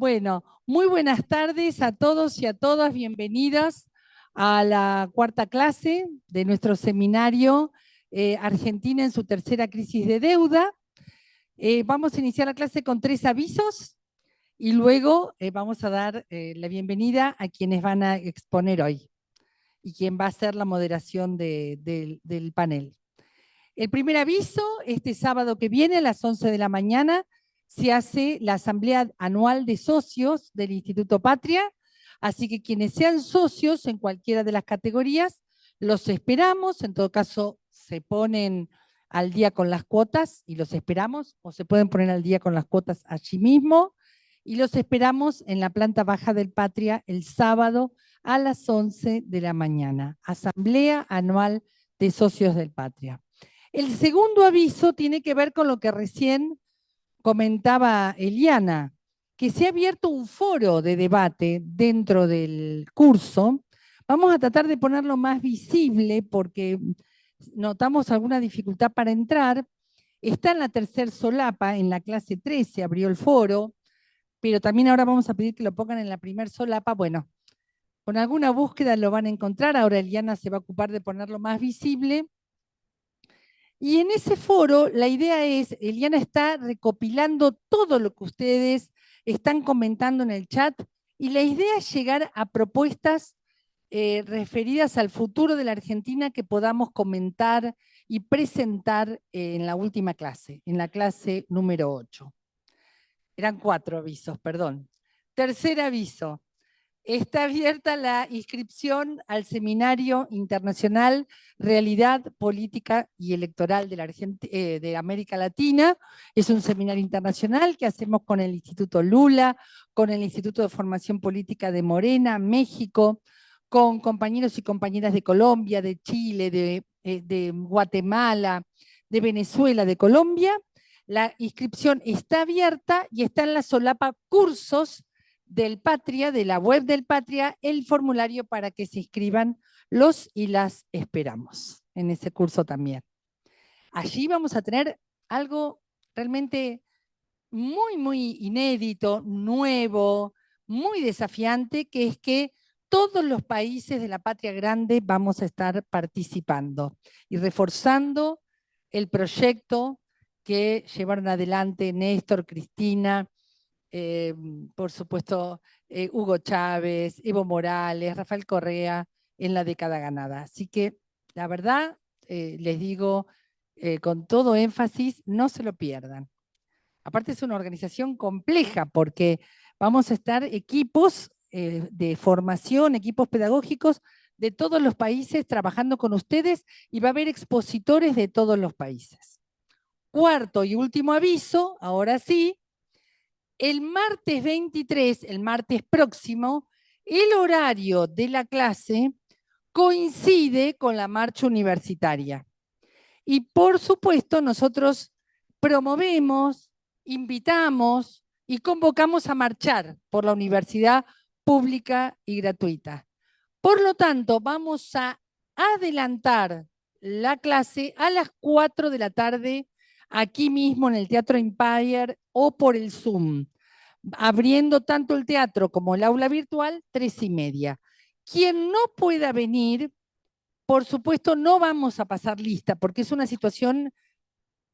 Bueno, muy buenas tardes a todos y a todas. Bienvenidas a la cuarta clase de nuestro seminario Argentina en su tercera crisis de deuda. Vamos a iniciar la clase con 3 avisos y luego vamos a dar la bienvenida a quienes van a exponer hoy y quien va a hacer la moderación del panel. El primer aviso, este sábado que viene a las 11 de la mañana se hace la asamblea anual de socios del Instituto Patria, así que quienes sean socios en cualquiera de las categorías, los esperamos, en todo caso se ponen al día con las cuotas y los esperamos, o se pueden poner al día con las cuotas allí mismo, y los esperamos en la planta baja del Patria el sábado a las 11 de la mañana, asamblea anual de socios del Patria. El segundo aviso tiene que ver con lo que recién comentaba Eliana, que se ha abierto un foro de debate dentro del curso. Vamos a tratar de ponerlo más visible porque notamos alguna dificultad para entrar. Está en la tercer solapa, en la clase 3 se abrió el foro, pero también ahora vamos a pedir que lo pongan en la primer solapa. Bueno, con alguna búsqueda lo van a encontrar. Ahora Eliana se va a ocupar de ponerlo más visible. Y en ese foro, la idea es, Eliana está recopilando todo lo que ustedes están comentando en el chat, y la idea es llegar a propuestas referidas al futuro de la Argentina que podamos comentar y presentar en la última clase, en la clase número 8. Eran 4 avisos, perdón. Tercer aviso. Está abierta la inscripción al Seminario Internacional Realidad Política y Electoral de América Latina. Es un seminario internacional que hacemos con el Instituto Lula, con el Instituto de Formación Política de Morena, México, con compañeros y compañeras de Colombia, de Chile, de Guatemala, de Venezuela, de Colombia. La inscripción está abierta y está en la solapa cursos del Patria, de la web del Patria, el formulario para que se inscriban. Los y las esperamos en ese curso también. Allí vamos a tener algo realmente muy inédito, nuevo, muy desafiante, que es que todos los países de la Patria Grande vamos a estar participando y reforzando el proyecto que llevaron adelante Néstor, Cristina, por supuesto, Hugo Chávez, Evo Morales, Rafael Correa, en la década ganada. Así que, la verdad, les digo con todo énfasis, no se lo pierdan. Aparte es una organización compleja porque vamos a estar equipos de formación, equipos pedagógicos de todos los países trabajando con ustedes, y va a haber expositores de todos los países. Cuarto y último aviso, ahora sí, el martes 23, el martes próximo, el horario de la clase coincide con la marcha universitaria. Y por supuesto nosotros promovemos, invitamos y convocamos a marchar por la universidad pública y gratuita. Por lo tanto, vamos a adelantar la clase a las 4 de la tarde, aquí mismo en el Teatro Empire o por el Zoom, abriendo tanto el teatro como el aula virtual, 3:30. Quien no pueda venir, por supuesto, no vamos a pasar lista, porque es una situación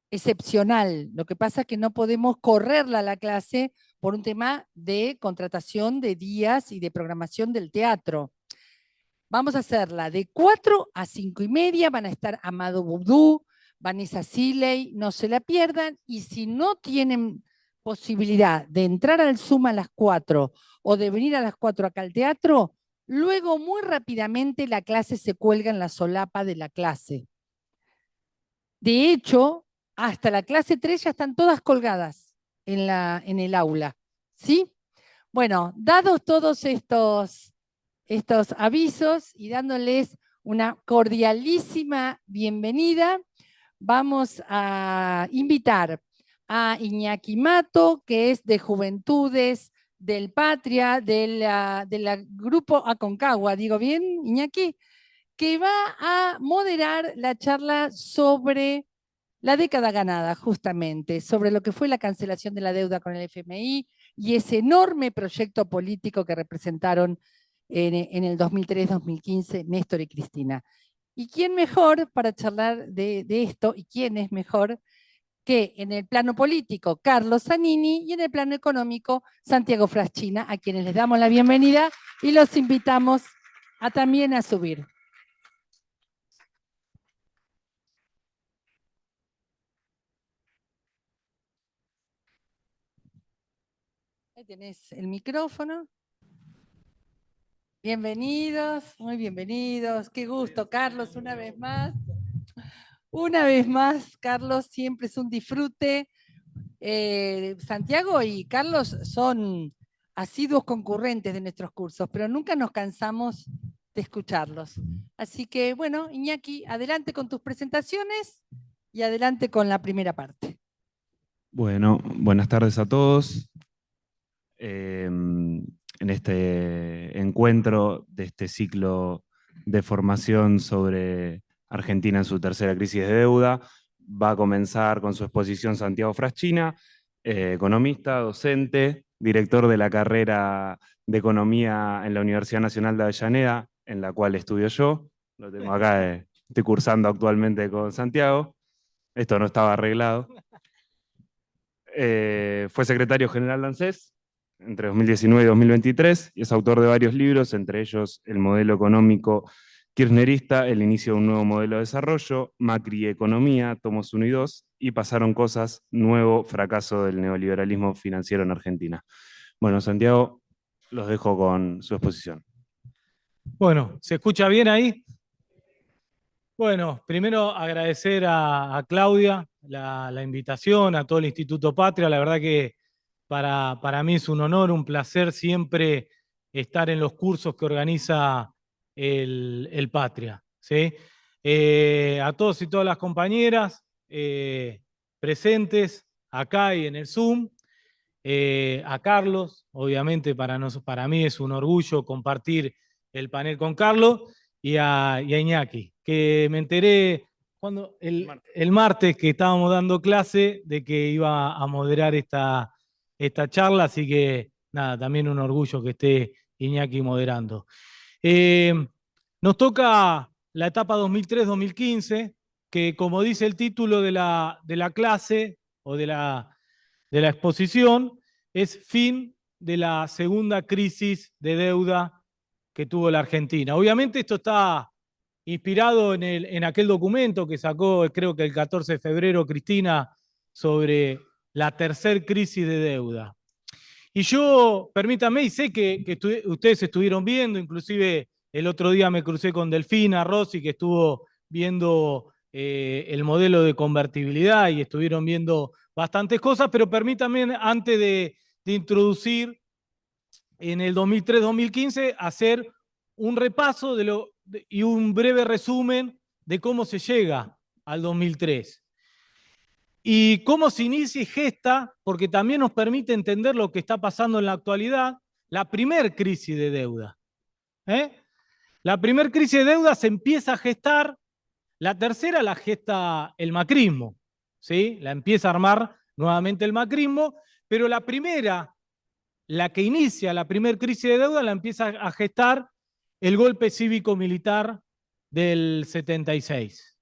excepcional. Lo que pasa es que no podemos correrla a la clase por un tema de contratación de días y de programación del teatro. Vamos a hacerla de 4 a 5:30, van a estar Amado Boudou, Vanessa Siley, no se la pierdan, y si no tienen posibilidad de entrar al Zoom a las 4 o de venir a las 4 acá al teatro, luego muy rápidamente la clase se cuelga en la solapa de la clase. De hecho, hasta la clase 3 ya están todas colgadas en el aula, ¿sí? Bueno, dados todos estos avisos y dándoles una cordialísima bienvenida, vamos a invitar a Iñaki Mato, que es de Juventudes del Patria, del grupo Aconcagua, ¿digo bien, Iñaki? Que va a moderar la charla sobre la década ganada, justamente, sobre lo que fue la cancelación de la deuda con el FMI, y ese enorme proyecto político que representaron en el 2003-2015 Néstor y Cristina. ¿Y quién mejor para charlar de esto? ¿Y quién es mejor que en el plano político Carlos Zanini y en el plano económico Santiago Fraschina, a quienes les damos la bienvenida y los invitamos también a subir? Ahí tenés el micrófono. Bienvenidos, muy bienvenidos. Qué gusto, Carlos, una vez más. Una vez más, Carlos, siempre es un disfrute. Santiago y Carlos son asiduos concurrentes de nuestros cursos, pero nunca nos cansamos de escucharlos. Así que, bueno, Iñaki, adelante con tus presentaciones y adelante con la primera parte. Bueno, buenas tardes a todos. En este encuentro de este ciclo de formación sobre Argentina en su tercera crisis de deuda, va a comenzar con su exposición Santiago Fraschina, economista, docente, director de la carrera de Economía en la Universidad Nacional de Avellaneda, en la cual estudio yo. Lo tengo acá, estoy cursando actualmente con Santiago. Esto no estaba arreglado. Fue secretario general de ANSES entre 2019 y 2023 y es autor de varios libros, entre ellos El modelo económico kirchnerista, El inicio de un nuevo modelo de desarrollo, Macri y Economía, tomos 1 y 2, y Pasaron cosas, nuevo fracaso del neoliberalismo financiero en Argentina. Bueno, Santiago, los dejo con su exposición. Bueno, ¿se escucha bien ahí? Bueno, primero agradecer a Claudia la invitación, a todo el Instituto Patria. La verdad que para mí es un honor, un placer siempre estar en los cursos que organiza el Patria, ¿sí? A todos y todas las compañeras presentes acá y en el Zoom, a Carlos, obviamente para mí es un orgullo compartir el panel con Carlos, y a Iñaki, que me enteré el martes que estábamos dando clase de que iba a moderar esta charla, así que nada, también un orgullo que esté Iñaki moderando. Nos toca la etapa 2003-2015, que como dice el título de la clase o de la exposición, es fin de la segunda crisis de deuda que tuvo la Argentina. Obviamente esto está inspirado en aquel documento que sacó, creo que el 14 de febrero, Cristina, sobre la tercer crisis de deuda. Y yo, permítanme, y sé que ustedes estuvieron viendo, inclusive el otro día me crucé con Delfina Rossi, que estuvo viendo el modelo de convertibilidad y estuvieron viendo bastantes cosas, pero permítanme, antes de introducir en el 2003-2015, hacer un repaso y un breve resumen de cómo se llega al 2003. Y cómo se inicia y gesta, porque también nos permite entender lo que está pasando en la actualidad, la primer crisis de deuda. La primer crisis de deuda se empieza a gestar, la tercera la gesta el macrismo, ¿sí? La empieza a armar nuevamente el macrismo, pero la primera, la que inicia la primera crisis de deuda, la empieza a gestar el golpe cívico-militar del 76.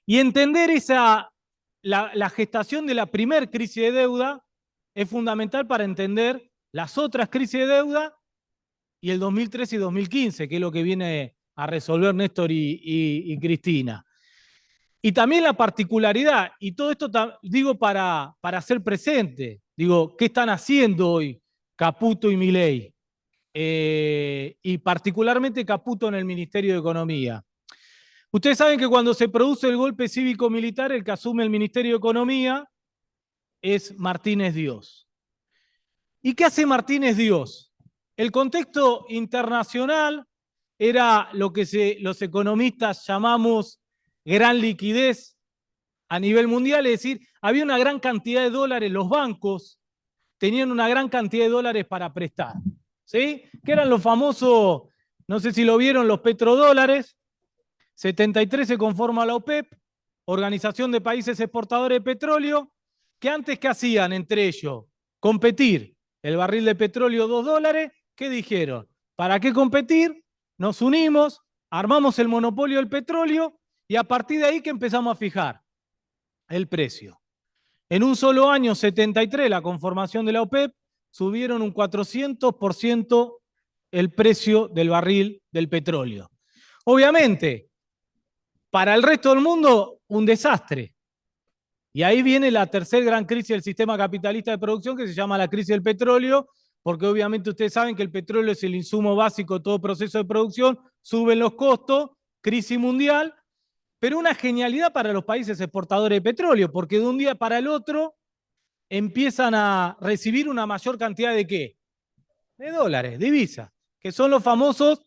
Y entender la gestación de la primera crisis de deuda es fundamental para entender las otras crisis de deuda y el 2013 y 2015, que es lo que viene a resolver Néstor y Cristina. Y también la particularidad, y todo esto digo para hacer presente, digo, ¿qué están haciendo hoy Caputo y Milei? Y particularmente Caputo en el Ministerio de Economía. Ustedes saben que cuando se produce el golpe cívico-militar, el que asume el Ministerio de Economía es Martínez Dios. ¿Y qué hace Martínez Dios? El contexto internacional era lo que los economistas llamamos gran liquidez a nivel mundial, es decir, había una gran cantidad de dólares, los bancos tenían una gran cantidad de dólares para prestar, ¿sí? Que eran los famosos, no sé si lo vieron, los petrodólares. 73 se conforma la OPEP, Organización de Países Exportadores de Petróleo, que antes, ¿qué hacían entre ellos? Competir el barril de petróleo $2, ¿qué dijeron? ¿Para qué competir? Nos unimos, armamos el monopolio del petróleo y a partir de ahí que empezamos a fijar el precio. En un solo año, 73, la conformación de la OPEP, subieron un 400% el precio del barril del petróleo. Obviamente, para el resto del mundo, un desastre. Y ahí viene la tercera gran crisis del sistema capitalista de producción, que se llama la crisis del petróleo, porque obviamente ustedes saben que el petróleo es el insumo básico de todo proceso de producción, suben los costos, crisis mundial, pero una genialidad para los países exportadores de petróleo, porque de un día para el otro empiezan a recibir una mayor cantidad de ¿qué? De dólares, divisas, que son los famosos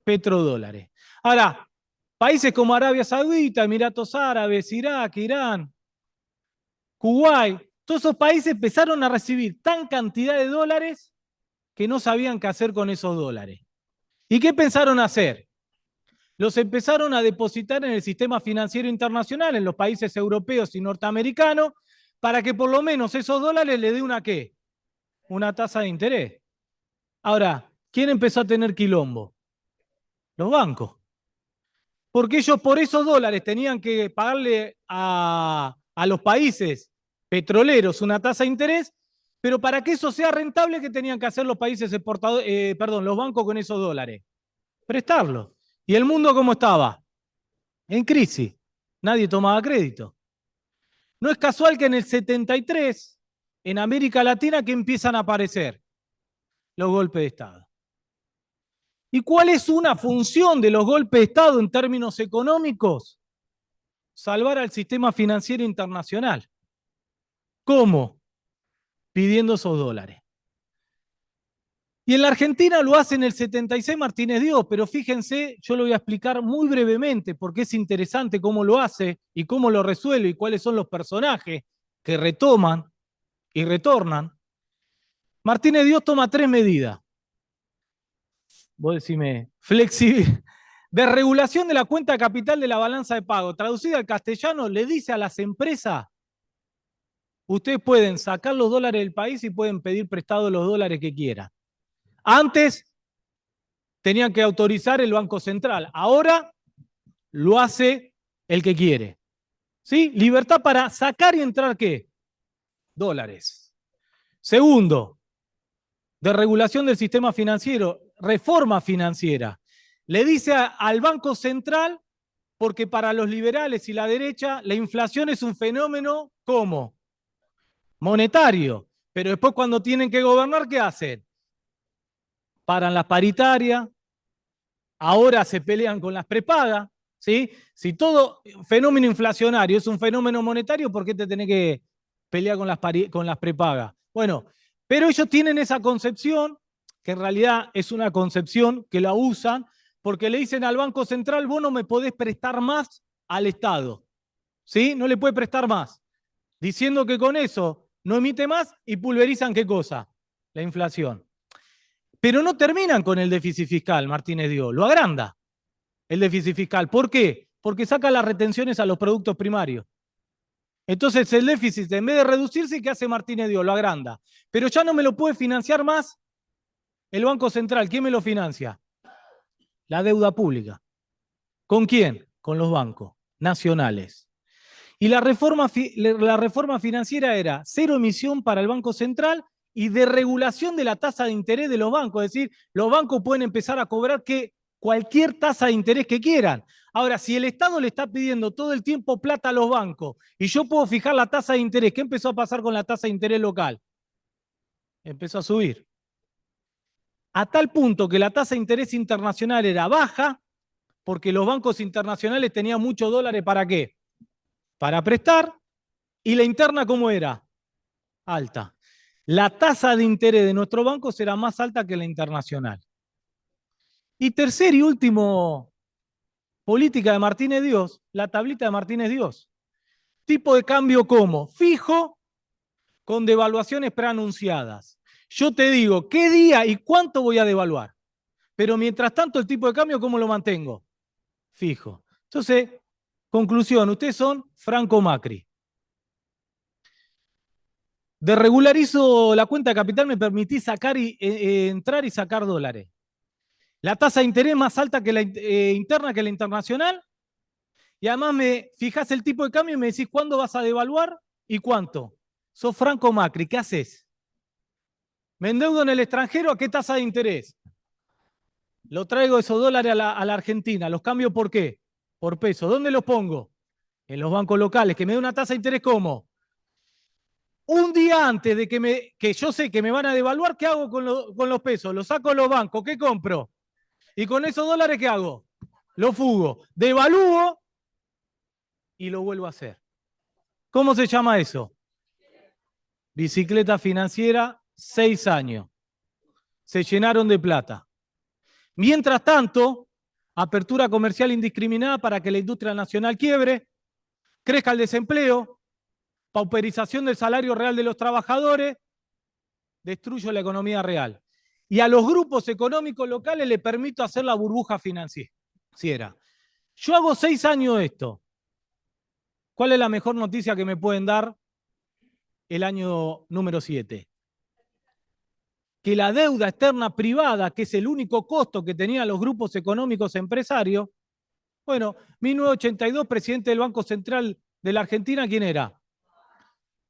petrodólares. Ahora, países como Arabia Saudita, Emiratos Árabes, Irak, Irán, Kuwait, todos esos países empezaron a recibir tan cantidad de dólares que no sabían qué hacer con esos dólares. ¿Y qué pensaron hacer? Los empezaron a depositar en el sistema financiero internacional, en los países europeos y norteamericanos, para que por lo menos esos dólares le dé una ¿qué? Una tasa de interés. Ahora, ¿quién empezó a tener quilombo? Los bancos. Porque ellos por esos dólares tenían que pagarle a los países petroleros una tasa de interés, pero para que eso sea rentable, ¿qué tenían que hacer los países exportadores, los bancos con esos dólares? Prestarlos. ¿Y el mundo cómo estaba? En crisis. Nadie tomaba crédito. No es casual que en el 73, en América Latina, que empiezan a aparecer los golpes de Estado. ¿Y cuál es una función de los golpes de Estado en términos económicos? Salvar al sistema financiero internacional. ¿Cómo? Pidiendo esos dólares. Y en la Argentina lo hace en el 76 Martínez Dios, pero fíjense, yo lo voy a explicar muy brevemente porque es interesante cómo lo hace y cómo lo resuelve y cuáles son los personajes que retoman y retornan. Martínez Dios toma 3 medidas. Vos decime, de regulación de la cuenta de capital de la balanza de pago. Traducida al castellano, le dice a las empresas, ustedes pueden sacar los dólares del país y pueden pedir prestados los dólares que quieran. Antes tenían que autorizar el Banco Central. Ahora lo hace el que quiere. ¿Sí? Libertad para sacar y entrar ¿qué? Dólares. Segundo, de regulación del sistema financiero, reforma financiera. Le dice al Banco Central, porque para los liberales y la derecha, la inflación es un fenómeno ¿cómo? Monetario. Pero después cuando tienen que gobernar, ¿qué hacen? Paran las paritarias, ahora se pelean con las prepagas, ¿sí? Si todo fenómeno inflacionario es un fenómeno monetario, ¿por qué te tenés que pelear con las prepagas? Bueno, pero ellos tienen esa concepción, que en realidad es una concepción que la usan, porque le dicen al Banco Central, vos no me podés prestar más al Estado, ¿sí? No le puede prestar más, diciendo que con eso no emite más y pulverizan ¿qué cosa? La inflación. Pero no terminan con el déficit fiscal, Martínez Dios, lo agranda el déficit fiscal. ¿Por qué? Porque saca las retenciones a los productos primarios. Entonces el déficit, en vez de reducirse, ¿qué hace Martínez Dios? Lo agranda. Pero ya no me lo puede financiar más el Banco Central. ¿Quién me lo financia? La deuda pública. ¿Con quién? Con los bancos nacionales. Y la reforma financiera era cero emisión para el Banco Central y de regulación de la tasa de interés de los bancos. Es decir, los bancos pueden empezar a cobrar cualquier tasa de interés que quieran. Ahora, si el Estado le está pidiendo todo el tiempo plata a los bancos y yo puedo fijar la tasa de interés, ¿qué empezó a pasar con la tasa de interés local? Empezó a subir. A tal punto que la tasa de interés internacional era baja porque los bancos internacionales tenían muchos dólares ¿para qué? Para prestar. ¿Y la interna cómo era? Alta. La tasa de interés de nuestro banco será más alta que la internacional. Y tercer y último política de Martínez Dios, la tablita de Martínez Dios. Tipo de cambio como fijo con devaluaciones preanunciadas. Yo te digo qué día y cuánto voy a devaluar. Pero mientras tanto el tipo de cambio, ¿cómo lo mantengo? Fijo. Entonces, conclusión, ustedes son Franco Macri. Desregularizo la cuenta de capital, me permití sacar entrar y sacar dólares. La tasa de interés más alta que la interna que la internacional. Y además me fijás el tipo de cambio y me decís cuándo vas a devaluar y cuánto. Sos Franco Macri, ¿qué haces? ¿Me endeudo en el extranjero a qué tasa de interés? Lo traigo esos dólares a la Argentina. ¿Los cambio por qué? Por peso. ¿Dónde los pongo? En los bancos locales, que me dé una tasa de interés ¿cómo? Un día antes de que yo sé que me van a devaluar, ¿qué hago con los pesos? Los saco de los bancos, ¿qué compro? Y con esos dólares, ¿qué hago? Los fugo. Devalúo y lo vuelvo a hacer. ¿Cómo se llama eso? Bicicleta financiera, 6 años. Se llenaron de plata. Mientras tanto, apertura comercial indiscriminada para que la industria nacional quiebre, crezca el desempleo, pauperización del salario real de los trabajadores, destruyo la economía real. Y a los grupos económicos locales le permito hacer la burbuja financiera. Yo hago 6 años esto. ¿Cuál es la mejor noticia que me pueden dar el año número 7? Que la deuda externa privada, que es el único costo que tenían los grupos económicos empresarios, bueno, 1982, presidente del Banco Central de la Argentina, ¿quién era?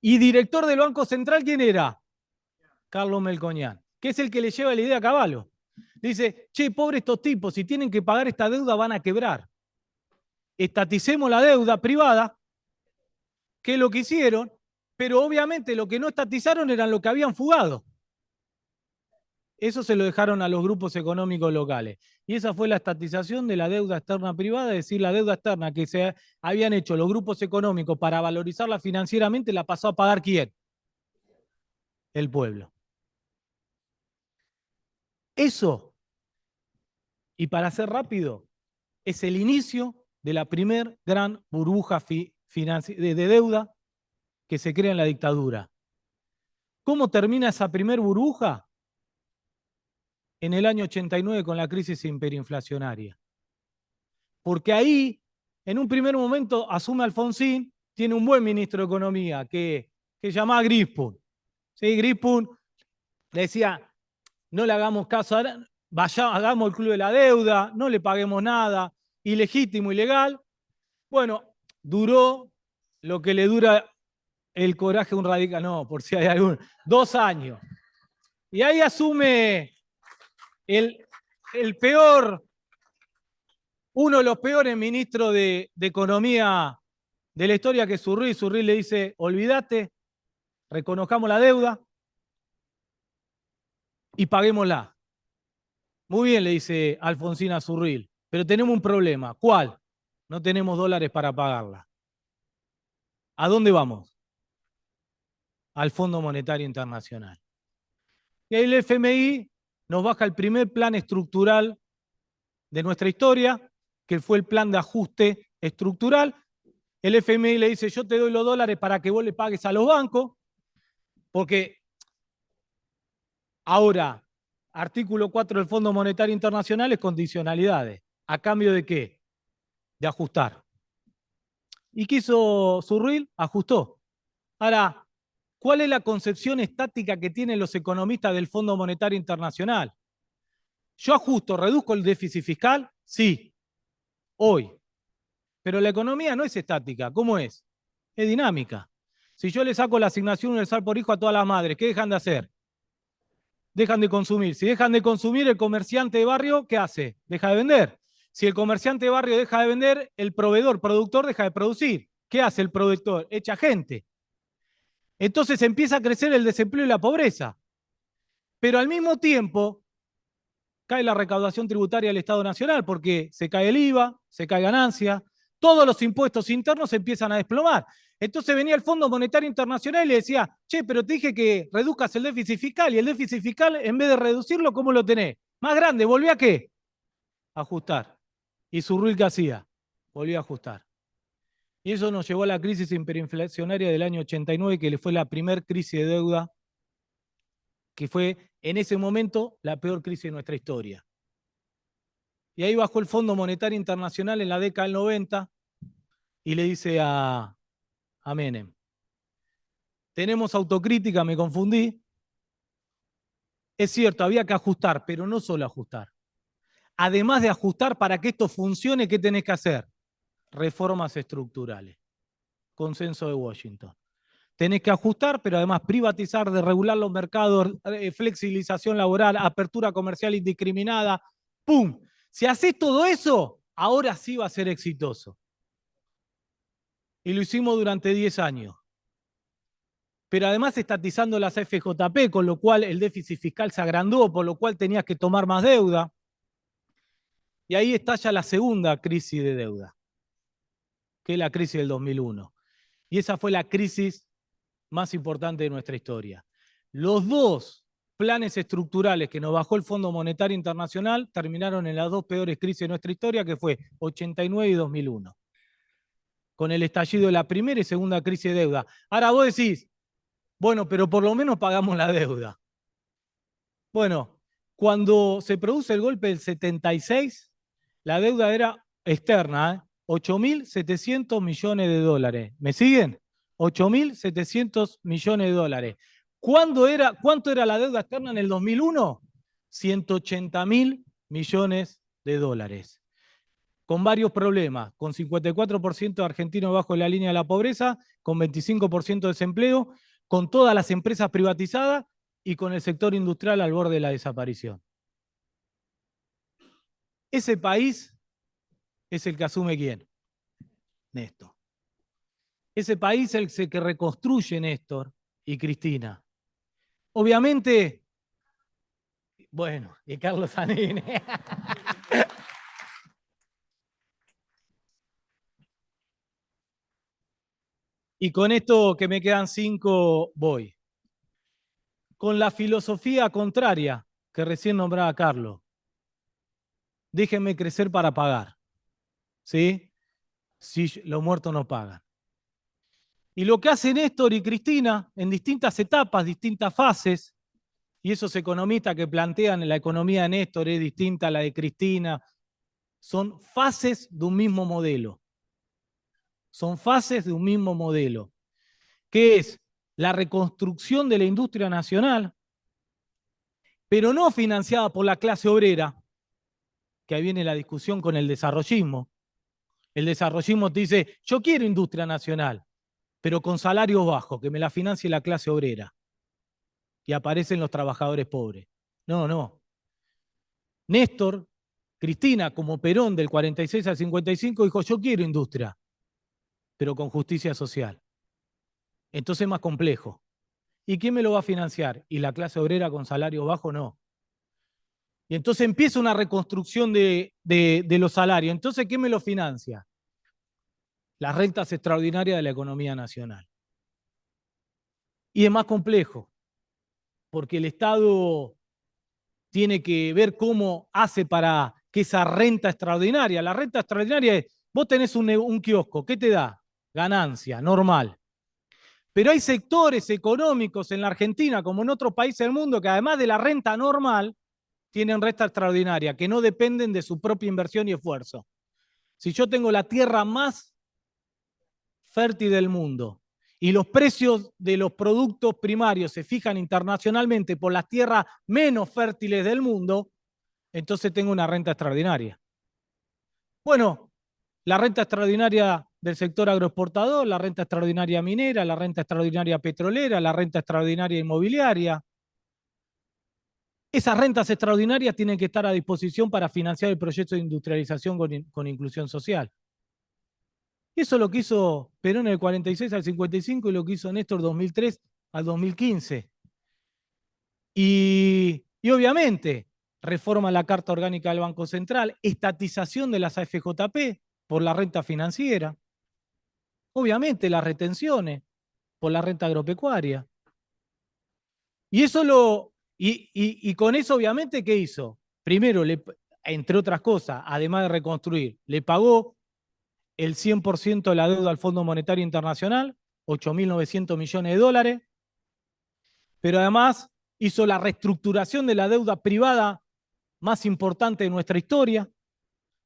Y director del Banco Central, ¿quién era? Carlos Melconian, que es el que le lleva la idea a Caballo. Dice, che, pobre estos tipos, si tienen que pagar esta deuda van a quebrar. Estaticemos la deuda privada, que es lo que hicieron, pero obviamente lo que no estatizaron eran lo que habían fugado. Eso se lo dejaron a los grupos económicos locales. Y esa fue la estatización de la deuda externa privada, es decir, la deuda externa que se habían hecho los grupos económicos para valorizarla financieramente, la pasó a pagar ¿quién? El pueblo. Eso, y para ser rápido, es el inicio de la primer gran burbuja de deuda que se crea en la dictadura. ¿Cómo termina esa primer burbuja? En el año 89 con la crisis hiperinflacionaria. Porque ahí, en un primer momento, asume Alfonsín, tiene un buen ministro de Economía que se llamaba Grispun. ¿Sí? Grispun le decía, no le hagamos caso, hagamos el club de la deuda, no le paguemos nada, ilegítimo, ilegal. Bueno, duró lo que le dura el coraje de un radical, no, por si hay algún, 2 años. Y ahí asume el peor, uno de los peores ministros de Economía de la historia, que es Surril. Surril le dice, olvídate, reconozcamos la deuda y paguémosla. Muy bien, le dice Alfonsín a Surril, pero tenemos un problema. ¿Cuál? No tenemos dólares para pagarla. ¿A dónde vamos? Al Fondo Monetario Internacional. Y ahí el FMI nos baja el primer plan estructural de nuestra historia, que fue el plan de ajuste estructural. El FMI le dice, yo te doy los dólares para que vos le pagues a los bancos, porque ahora, artículo 4 del Fondo Monetario Internacional es condicionalidades. ¿A cambio de qué? De ajustar. ¿Y qué hizo Surril? Ajustó. Ahora, ¿cuál es la concepción estática que tienen los economistas del Fondo Monetario Internacional? ¿Yo ajusto, reduzco el déficit fiscal? Sí, hoy. Pero la economía no es estática. ¿Cómo es? Es dinámica. Si yo le saco la asignación universal por hijo a todas las madres, ¿qué dejan de hacer? Dejan de consumir. Si dejan de consumir, el comerciante de barrio, ¿qué hace? Deja de vender. Si el comerciante de barrio deja de vender, el productor deja de producir. ¿Qué hace el productor? Echa gente. Entonces empieza a crecer el desempleo y la pobreza. Pero al mismo tiempo cae la recaudación tributaria del Estado Nacional porque se cae el IVA, se cae ganancia, todos los impuestos internos se empiezan a desplomar. Entonces venía el Fondo Monetario Internacional y le decía, che, pero te dije que reduzcas el déficit fiscal, y el déficit fiscal, en vez de reducirlo, ¿cómo lo tenés? Más grande, ¿volvió a qué? Ajustar. ¿Y Surril qué hacía? Volvió a ajustar. Y eso nos llevó a la crisis hiperinflacionaria del año 89, que fue la primera crisis de deuda, que fue en ese momento la peor crisis de nuestra historia. Y ahí bajó el Fondo Monetario Internacional en la década del 90 y le dice a Menem, Tenemos autocrítica, me confundí. Es cierto, había que ajustar, pero no solo ajustar. Además de ajustar, para que esto funcione, ¿qué tenés que hacer? Reformas estructurales. Consenso de Washington. Tenés que ajustar, pero además privatizar, desregular los mercados, flexibilización laboral, apertura comercial indiscriminada. ¡Pum! Si haces todo eso, ahora sí va a ser exitoso. Y lo hicimos durante 10 años. Pero además estatizando las FJP, con lo cual el déficit fiscal se agrandó, por lo cual tenías que tomar más deuda. Y ahí estalla la segunda crisis de deuda, que es la crisis del 2001. Y esa fue la crisis más importante de nuestra historia. Los dos planes estructurales que nos bajó el Fondo Monetario Internacional terminaron en las dos peores crisis de nuestra historia, que fue 89 y 2001, con el estallido de la primera y segunda crisis de deuda. Ahora vos decís, bueno, pero por lo menos pagamos la deuda. Bueno, cuando se produce el golpe del 76, la deuda era externa, 8.700 millones de dólares. ¿Me siguen? 8.700 millones de dólares. ¿Cuánto era la deuda externa en el 2001? 180.000 millones de dólares. Con varios problemas, con 54% de argentinos bajo la línea de la pobreza, con 25% de desempleo, con todas las empresas privatizadas y con el sector industrial al borde de la desaparición. Ese país es el que asume ¿quién? Néstor. Ese país es el que reconstruye Néstor y Cristina. Obviamente, bueno, y Carlos Zanini. Y con esto que me quedan 5, voy. Con la filosofía contraria que recién nombraba Carlos. Déjenme crecer para pagar. ¿Sí? Si los muertos no pagan. Y lo que hacen Néstor y Cristina en distintas etapas, distintas fases, y esos economistas que plantean la economía de Néstor es distinta a la de Cristina, son fases de un mismo modelo. Son fases de un mismo modelo, que es la reconstrucción de la industria nacional, pero no financiada por la clase obrera, que ahí viene la discusión con el desarrollismo. El desarrollismo te dice, yo quiero industria nacional, pero con salarios bajos, que me la financie la clase obrera. Y aparecen los trabajadores pobres. No, no. Néstor, Cristina, como Perón del 46 al 55, dijo, yo quiero industria, pero con justicia social. Entonces es más complejo. ¿Y quién me lo va a financiar? ¿Y la clase obrera con salarios bajos? No. Y entonces empieza una reconstrucción de los salarios. Entonces, ¿quién me lo financia? Las rentas extraordinarias de la economía nacional. Y es más complejo, porque el Estado tiene que ver cómo hace para que esa renta extraordinaria, la renta extraordinaria es, vos tenés un kiosco, ¿qué te da? Ganancia, normal. Pero hay sectores económicos en la Argentina, como en otros países del mundo, que además de la renta normal, tienen renta extraordinaria, que no dependen de su propia inversión y esfuerzo. Si yo tengo la tierra más fértil del mundo y los precios de los productos primarios se fijan internacionalmente por las tierras menos fértiles del mundo, entonces tengo una renta extraordinaria. Bueno, la renta extraordinaria del sector agroexportador, la renta extraordinaria minera, la renta extraordinaria petrolera, la renta extraordinaria inmobiliaria. Esas rentas extraordinarias tienen que estar a disposición para financiar el proyecto de industrialización con inclusión social. Y eso es lo que hizo Perón en el 46 al 55 y lo que hizo Néstor 2003 al 2015. Y obviamente, reforma la Carta Orgánica del Banco Central, estatización de las AFJP por la renta financiera, obviamente las retenciones por la renta agropecuaria. Y eso y con eso, obviamente, ¿qué hizo? Primero, entre otras cosas, además de reconstruir, le pagó el 100% de la deuda al Fondo Monetario Internacional, 8.900 millones de dólares, pero además hizo la reestructuración de la deuda privada más importante de nuestra historia,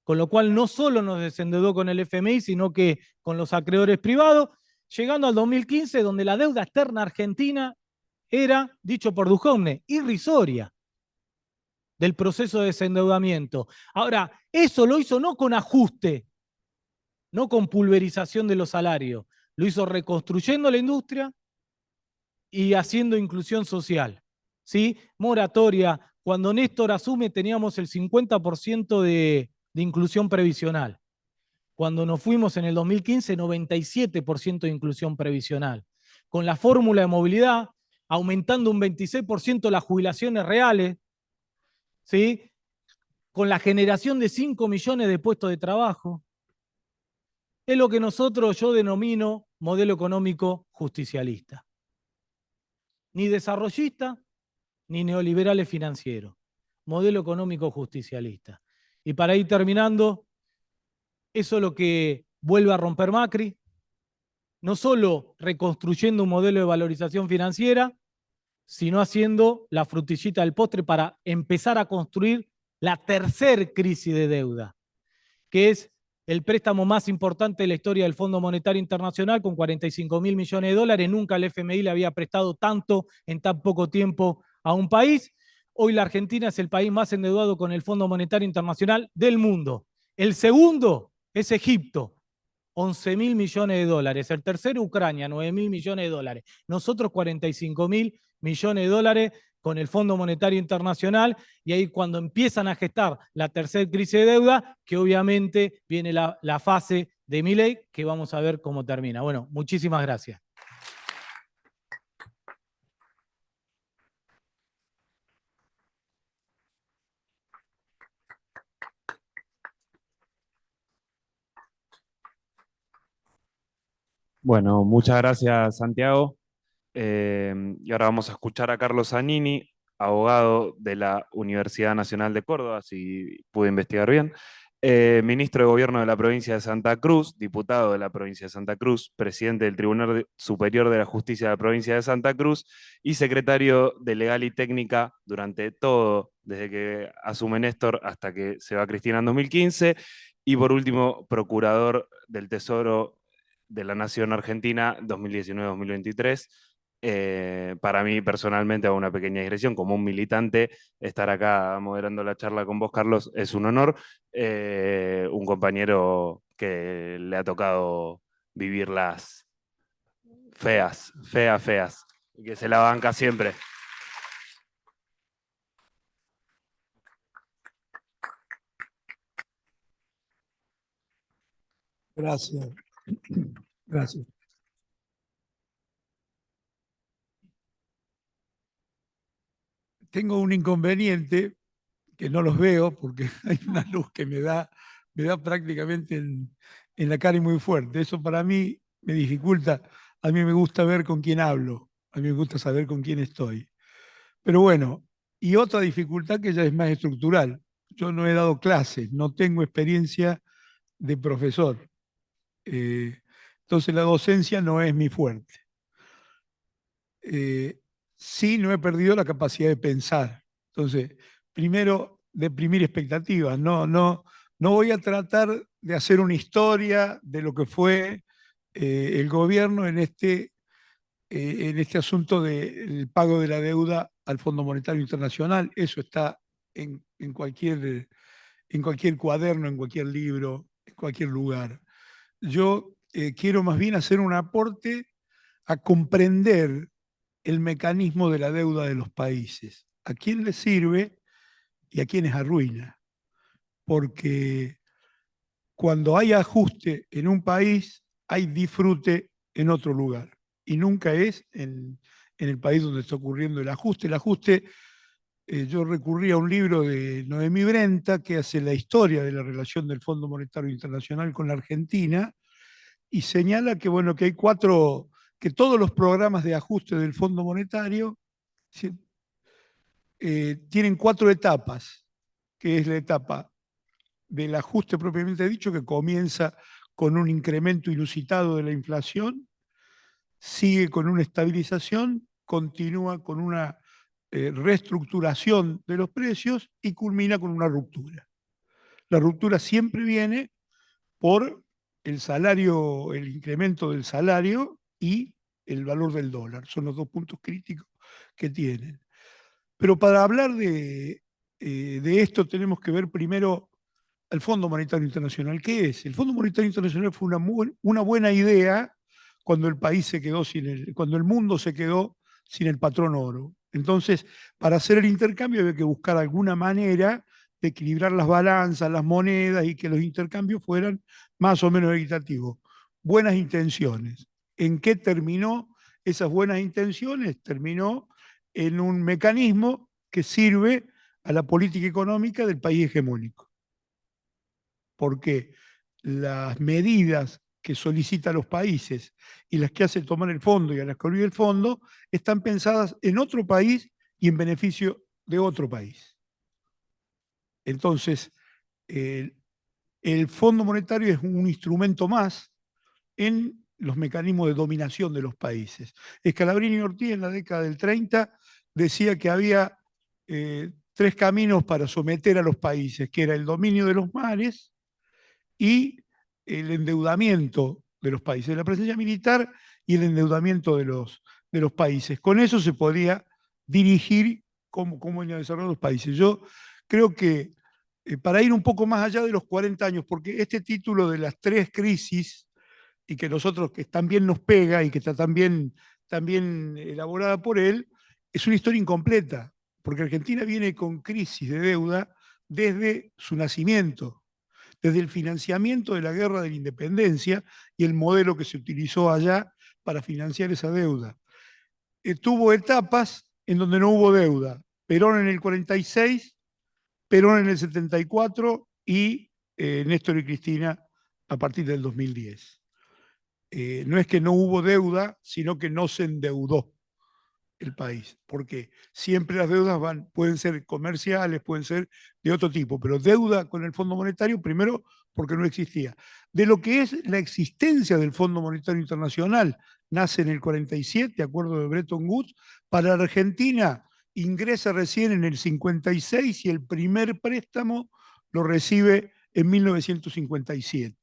con lo cual no solo nos desendeudó con el FMI, sino que con los acreedores privados, llegando al 2015, donde la deuda externa argentina era, dicho por Duhovne, irrisoria del proceso de desendeudamiento. Ahora, eso lo hizo no con ajuste, no con pulverización de los salarios, lo hizo reconstruyendo la industria y haciendo inclusión social. ¿Sí? Moratoria, cuando Néstor asume teníamos el 50% de inclusión previsional. Cuando nos fuimos en el 2015, 97% de inclusión previsional. Con la fórmula de movilidad, aumentando un 26% las jubilaciones reales, ¿sí? Con la generación de 5 millones de puestos de trabajo. Es lo que yo denomino modelo económico justicialista. Ni desarrollista, ni neoliberales financieros. Modelo económico justicialista. Y para ir terminando, eso es lo que vuelve a romper Macri, no solo reconstruyendo un modelo de valorización financiera, sino haciendo la frutillita del postre para empezar a construir la tercer crisis de deuda, que es el préstamo más importante de la historia del Fondo Monetario Internacional, con 45.000 millones de dólares. Nunca el FMI le había prestado tanto en tan poco tiempo a un país. Hoy la Argentina es el país más endeudado con el Fondo Monetario Internacional del mundo. El segundo es Egipto, 11.000 millones de dólares. El tercero, Ucrania, 9.000 millones de dólares. Nosotros, 45.000 millones de dólares con el Fondo Monetario Internacional, y ahí cuando empiezan a gestar la tercera crisis de deuda, que obviamente viene la fase de Milei, que vamos a ver cómo termina. Bueno, muchísimas gracias. Bueno, muchas gracias, Santiago. Y ahora vamos a escuchar a Carlos Zanini, abogado de la Universidad Nacional de Córdoba, si pude investigar bien, ministro de Gobierno de la provincia de Santa Cruz, diputado de la provincia de Santa Cruz, presidente del Tribunal Superior de la Justicia de la provincia de Santa Cruz y secretario de Legal y Técnica durante todo, desde que asume Néstor hasta que se va Cristina en 2015, y por último, procurador del Tesoro de la Nación Argentina 2019-2023. Para mí personalmente, hago una pequeña digresión, como un militante, estar acá moderando la charla con vos, Carlos, es un honor. Un compañero que le ha tocado vivir las feas, y que se la banca siempre. Gracias. Gracias. Tengo un inconveniente que no los veo porque hay una luz que me da prácticamente en la cara y muy fuerte. Eso para mí me dificulta. A mí me gusta ver con quién hablo. A mí me gusta saber con quién estoy. Pero bueno, y otra dificultad que ya es más estructural. Yo no he dado clases, no tengo experiencia de profesor. Entonces la docencia no es mi fuerte. Sí, no he perdido la capacidad de pensar. Entonces, primero, deprimir expectativas. No voy a tratar de hacer una historia de lo que fue el gobierno en este asunto del pago de la deuda al Fondo Monetario Internacional. Eso está en cualquier cuaderno, en cualquier libro, en cualquier lugar. Yo quiero más bien hacer un aporte a comprender el mecanismo de la deuda de los países. ¿A quién le sirve y a quiénes arruina? Porque cuando hay ajuste en un país, hay disfrute en otro lugar. Y nunca es en el país donde está ocurriendo el ajuste. El ajuste, yo recurrí a un libro de Noemí Brenta que hace la historia de la relación del Fondo Monetario Internacional con la Argentina y señala que, bueno, que hay que todos los programas de ajuste del Fondo Monetario tienen 4 etapas, que es la etapa del ajuste propiamente dicho, que comienza con un incremento inusitado de la inflación, sigue con una estabilización, continúa con una reestructuración de los precios y culmina con una ruptura. La ruptura siempre viene por el salario, el incremento del salario y el valor del dólar. Son los dos puntos críticos que tienen. Pero para hablar de esto tenemos que ver primero al Fondo Monetario Internacional. ¿Qué es? El Fondo Monetario Internacional fue una buena idea cuando el país se quedó cuando el mundo se quedó sin el patrón oro. Entonces, para hacer el intercambio había que buscar alguna manera de equilibrar las balanzas, las monedas y que los intercambios fueran más o menos equitativos. Buenas intenciones. ¿En qué terminó esas buenas intenciones? Terminó en un mecanismo que sirve a la política económica del país hegemónico. Porque las medidas que solicitan los países y las que hace tomar el fondo y a las que olvida el fondo están pensadas en otro país y en beneficio de otro país. Entonces, el Fondo Monetario es un instrumento más en los mecanismos de dominación de los países. Scalabrini y Ortiz en la década del 30 decía que había 3 caminos para someter a los países, que era el dominio de los mares y el endeudamiento de los países, la presencia militar y el endeudamiento de los países. Con eso se podía dirigir cómo iban a desarrollar los países. Yo creo que para ir un poco más allá de los 40 años, porque este título de las 3 crisis, y que nosotros que también nos pega y que está también elaborada por él, es una historia incompleta, porque Argentina viene con crisis de deuda desde su nacimiento, desde el financiamiento de la Guerra de la Independencia y el modelo que se utilizó allá para financiar esa deuda. Tuvo etapas en donde no hubo deuda. Perón en el 46, Perón en el 74 y Néstor y Cristina a partir del 2010. No es que no hubo deuda, sino que no se endeudó el país, porque siempre las deudas pueden ser comerciales, pueden ser de otro tipo, pero deuda con el Fondo Monetario, primero porque no existía. De lo que es la existencia del Fondo Monetario Internacional, nace en el 47, acuerdo de Bretton Woods, para Argentina ingresa recién en el 56 y el primer préstamo lo recibe en 1957.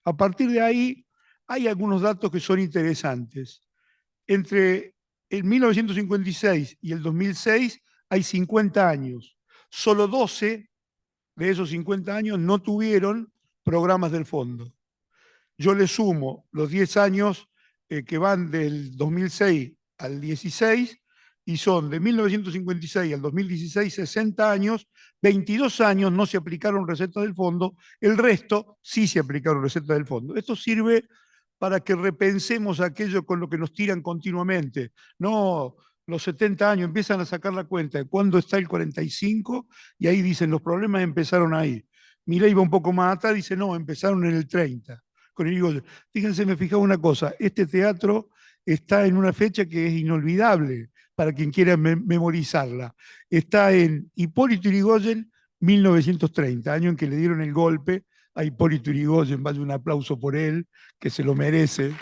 A partir de ahí hay algunos datos que son interesantes. Entre el 1956 y el 2006 hay 50 años. Solo 12 de esos 50 años no tuvieron programas del fondo. Yo le sumo los 10 años que van del 2006 al 16 y son de 1956 al 2016 60 años, 22 años no se aplicaron recetas del fondo, el resto sí se aplicaron recetas del fondo. Esto sirve para que repensemos aquello con lo que nos tiran continuamente. No, los 70 años empiezan a sacar la cuenta de cuándo está el 45 y ahí dicen los problemas empezaron ahí. Milei va un poco más atrás, dice no, empezaron en el 30. Con el Irigoyen. Fíjense, me fijaba una cosa, este teatro está en una fecha que es inolvidable para quien quiera memorizarla. Está en Hipólito Yrigoyen, 1930, año en que le dieron el golpe a Hipólito Yrigoyen. Vaya un aplauso por él, que se lo merece.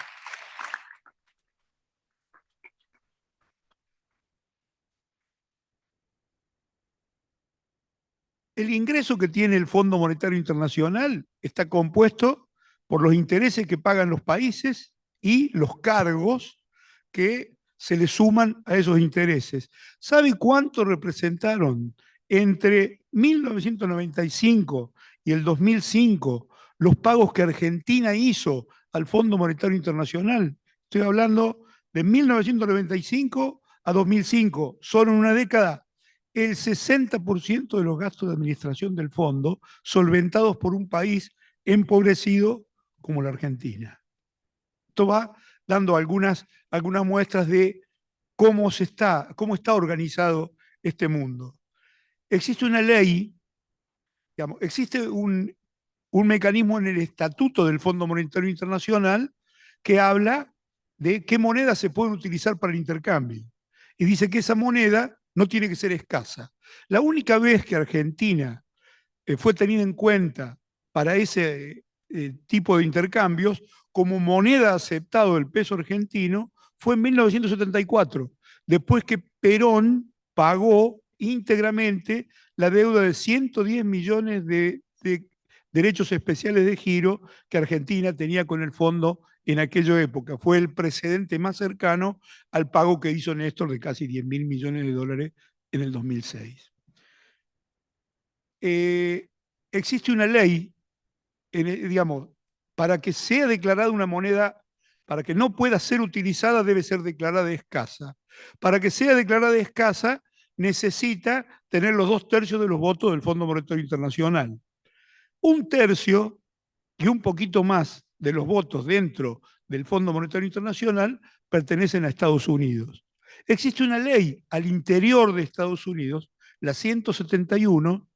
El ingreso que tiene el Fondo Monetario Internacional está compuesto por los intereses que pagan los países y los cargos que se le suman a esos intereses. ¿Sabe cuánto representaron entre 1995 y el 2005 los pagos que Argentina hizo al Fondo Monetario Internacional? Estoy hablando de 1995 a 2005, solo en una década. El 60% de los gastos de administración del fondo solventados por un país empobrecido como la Argentina. Esto va dando algunas muestras de cómo está organizado este mundo. Existe una ley, digamos, existe un mecanismo en el estatuto del Fondo Monetario Internacional que habla de qué monedas se pueden utilizar para el intercambio. Y dice que esa moneda no tiene que ser escasa. La única vez que Argentina fue tenida en cuenta para ese tipo de intercambios como moneda aceptada del peso argentino fue en 1974, después que Perón pagó íntegramente la deuda de 110 millones de derechos especiales de giro que Argentina tenía con el fondo en aquella época. Fue el precedente más cercano al pago que hizo Néstor de casi 10.000 millones de dólares en el 2006. Existe una ley, digamos, para que sea declarada una moneda, para que no pueda ser utilizada, debe ser declarada escasa. Para que sea declarada escasa, necesita tener los 2/3 de los votos del Fondo Monetario Internacional. 1/3 y un poquito más de los votos dentro del Fondo Monetario Internacional pertenecen a Estados Unidos. Existe una ley al interior de Estados Unidos, la 171,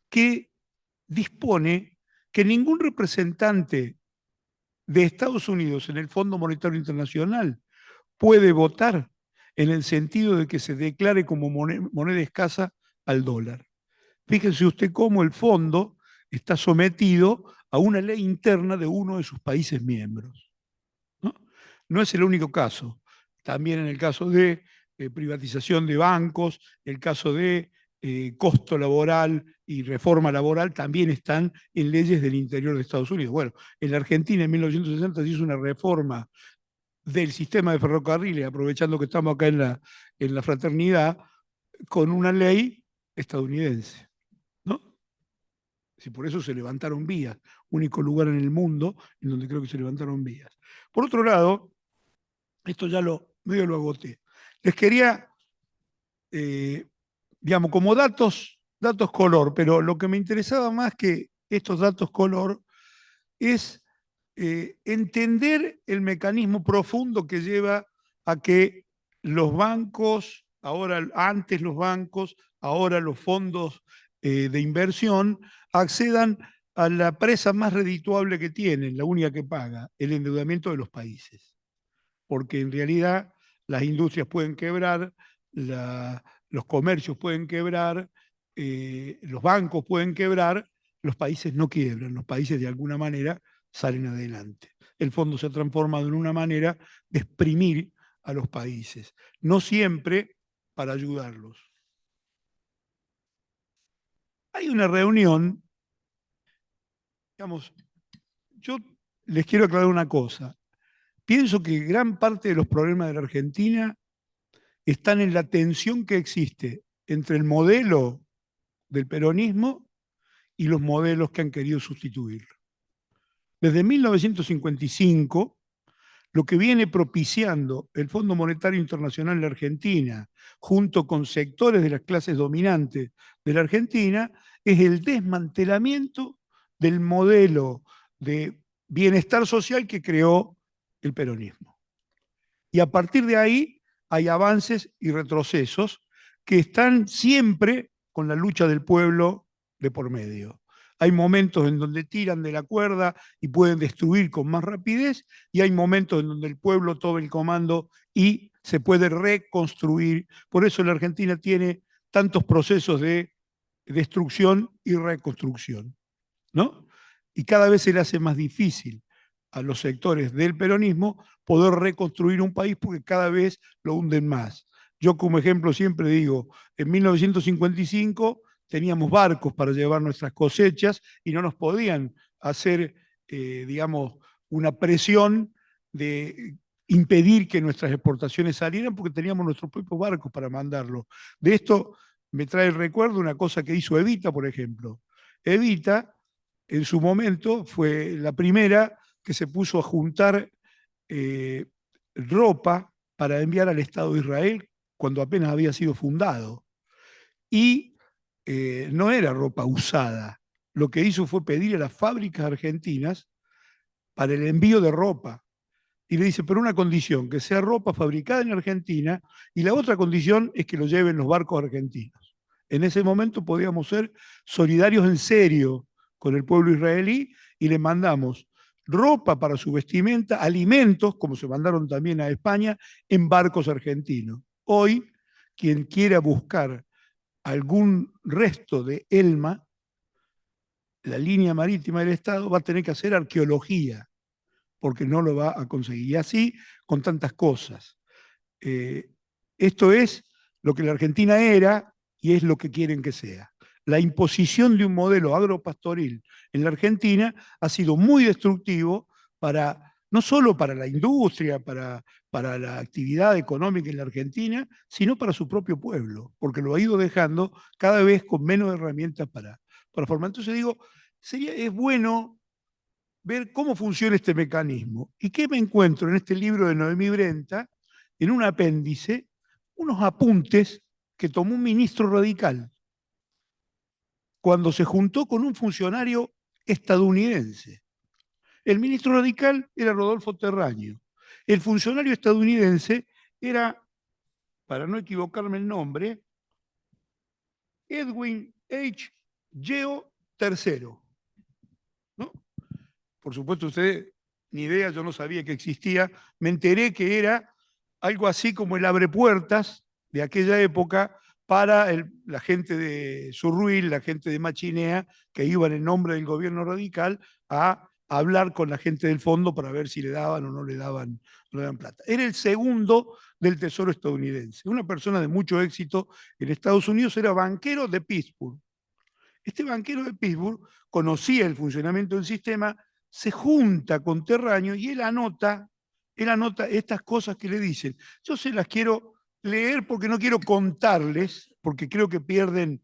que dispone que ningún representante de Estados Unidos en el Fondo Monetario Internacional puede votar en el sentido de que se declare como moneda escasa al dólar. Fíjense usted cómo el fondo está sometido a una ley interna de uno de sus países miembros. No es el único caso. También en el caso de privatización de bancos, el caso de costo laboral y reforma laboral también están en leyes del interior de Estados Unidos. Bueno, en la Argentina en 1960 se hizo una reforma del sistema de ferrocarriles, aprovechando que estamos acá en la fraternidad, con una ley estadounidense, ¿no? Si por eso se levantaron vías, único lugar en el mundo en donde creo que se levantaron vías. Por otro lado, esto ya medio lo agoté. Les quería, digamos, como datos color, pero lo que me interesaba más que estos datos color es entender el mecanismo profundo que lleva a que los bancos, antes los bancos, ahora los fondos de inversión, accedan a la presa más redituable que tienen, la única que paga, el endeudamiento de los países. Porque en realidad las industrias pueden quebrar, los comercios pueden quebrar, los bancos pueden quebrar, los países no quiebran, los países de alguna manera salen adelante. El fondo se ha transformado en una manera de exprimir a los países, no siempre para ayudarlos. Hay una reunión, digamos, yo les quiero aclarar una cosa. Pienso que gran parte de los problemas de la Argentina están en la tensión que existe entre el modelo del peronismo y los modelos que han querido sustituirlo. Desde 1955, lo que viene propiciando el Fondo Monetario Internacional en la Argentina, junto con sectores de las clases dominantes de la Argentina, es el desmantelamiento del modelo de bienestar social que creó el peronismo. Y a partir de ahí hay avances y retrocesos que están siempre con la lucha del pueblo de por medio. Hay momentos en donde tiran de la cuerda y pueden destruir con más rapidez, y hay momentos en donde el pueblo toma el comando y se puede reconstruir. Por eso la Argentina tiene tantos procesos de destrucción y reconstrucción, ¿no? Y cada vez se le hace más difícil a los sectores del peronismo poder reconstruir un país porque cada vez lo hunden más. Yo como ejemplo siempre digo, en 1955 teníamos barcos para llevar nuestras cosechas y no nos podían hacer, digamos, una presión de impedir que nuestras exportaciones salieran porque teníamos nuestros propios barcos para mandarlo. De esto me trae el recuerdo una cosa que hizo Evita, por ejemplo. Evita, en su momento, fue la primera que se puso a juntar ropa para enviar al Estado de Israel cuando apenas había sido fundado. Y no era ropa usada. Lo que hizo fue pedir a las fábricas argentinas para el envío de ropa. Y le dice, pero una condición, que sea ropa fabricada en Argentina, y la otra condición es que lo lleven los barcos argentinos. En ese momento podíamos ser solidarios en serio con el pueblo israelí y le mandamos ropa para su vestimenta, alimentos, como se mandaron también a España, en barcos argentinos. Hoy, quien quiera buscar algún resto de Elma, la línea marítima del Estado, va a tener que hacer arqueología, porque no lo va a conseguir. Y así con tantas cosas. Esto es lo que la Argentina era y es lo que quieren que sea. La imposición de un modelo agropastoril en la Argentina ha sido muy destructivo para no solo para la industria, para la actividad económica en la Argentina, sino para su propio pueblo, porque lo ha ido dejando cada vez con menos herramientas para formar. Entonces digo, es bueno ver cómo funciona este mecanismo. ¿Y qué me encuentro en este libro de Noemí Brenta? En un apéndice, unos apuntes que tomó un ministro radical cuando se juntó con un funcionario estadounidense. El ministro radical era Rodolfo Terraño. El funcionario estadounidense era, para no equivocarme el nombre, Edwin H. Geo III. ¿No? Por supuesto, ustedes, ni idea, yo no sabía que existía. Me enteré que era algo así como el abrepuertas de aquella época para la gente de Surruil, la gente de Machinea, que iban en nombre del gobierno radical a hablar con la gente del fondo para ver si le daban o no le daban plata. Era el segundo del Tesoro estadounidense. Una persona de mucho éxito en Estados Unidos, era banquero de Pittsburgh. Este banquero de Pittsburgh conocía el funcionamiento del sistema, se junta con Terraño y él anota estas cosas que le dicen. Yo se las quiero leer porque no quiero contarles, porque creo que pierden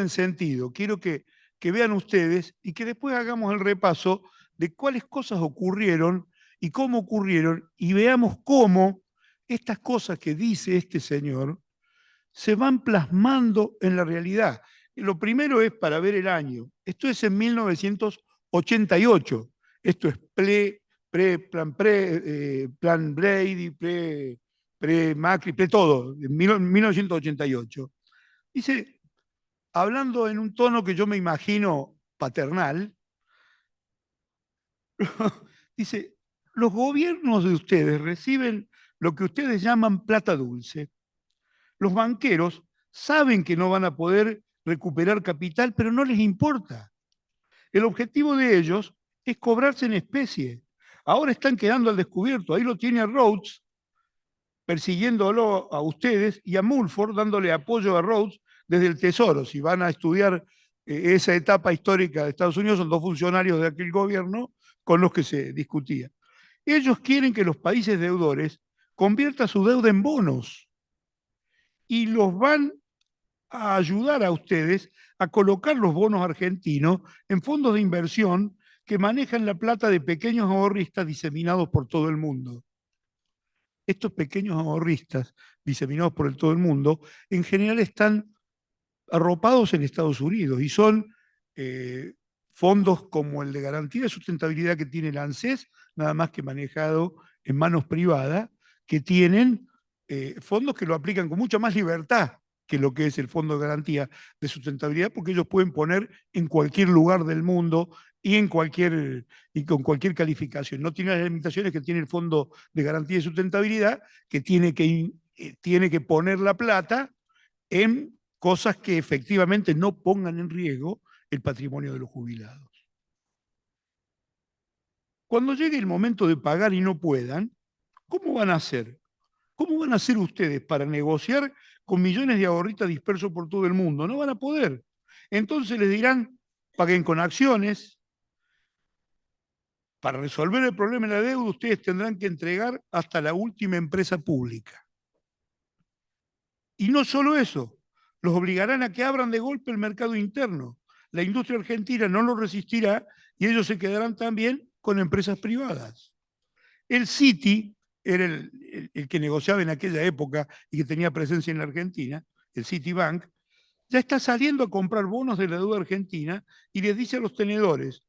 sentido. Quiero que vean ustedes y que después hagamos el repaso de cuáles cosas ocurrieron y cómo ocurrieron, y veamos cómo estas cosas que dice este señor se van plasmando en la realidad. Lo primero es para ver el año. Esto es en 1988. Esto es plan Brady, pre-Macri, pre-todo, en 1988. Dice, hablando en un tono que yo me imagino paternal, dice, los gobiernos de ustedes reciben lo que ustedes llaman plata dulce. Los banqueros saben que no van a poder recuperar capital, pero no les importa. El objetivo de ellos es cobrarse en especie. Ahora están quedando al descubierto. Ahí lo tiene a Rhodes persiguiéndolo a ustedes y a Mulford dándole apoyo a Rhodes desde el Tesoro. Si van a estudiar esa etapa histórica de Estados Unidos, son dos funcionarios de aquel gobierno con los que se discutía. Ellos quieren que los países deudores conviertan su deuda en bonos y los van a ayudar a ustedes a colocar los bonos argentinos en fondos de inversión que manejan la plata de pequeños ahorristas diseminados por todo el mundo. Estos pequeños ahorristas diseminados por todo el mundo en general están arropados en Estados Unidos y son fondos como el de garantía de sustentabilidad que tiene el ANSES, nada más que manejado en manos privadas, que tienen fondos que lo aplican con mucha más libertad que lo que es el Fondo de Garantía de Sustentabilidad, porque ellos pueden poner en cualquier lugar del mundo y con cualquier calificación. No tiene las limitaciones que tiene el Fondo de Garantía de Sustentabilidad, que tiene que poner la plata en cosas que efectivamente no pongan en riesgo el patrimonio de los jubilados. Cuando llegue el momento de pagar y no puedan, ¿cómo van a hacer? ¿Cómo van a hacer ustedes para negociar con millones de ahorristas dispersos por todo el mundo? No van a poder. Entonces les dirán, paguen con acciones. Para resolver el problema de la deuda, ustedes tendrán que entregar hasta la última empresa pública. Y no solo eso, los obligarán a que abran de golpe el mercado interno. La industria argentina no lo resistirá y ellos se quedarán también con empresas privadas. El Citi era el que negociaba en aquella época y que tenía presencia en la Argentina, el Citibank, ya está saliendo a comprar bonos de la deuda argentina y les dice a los tenedores,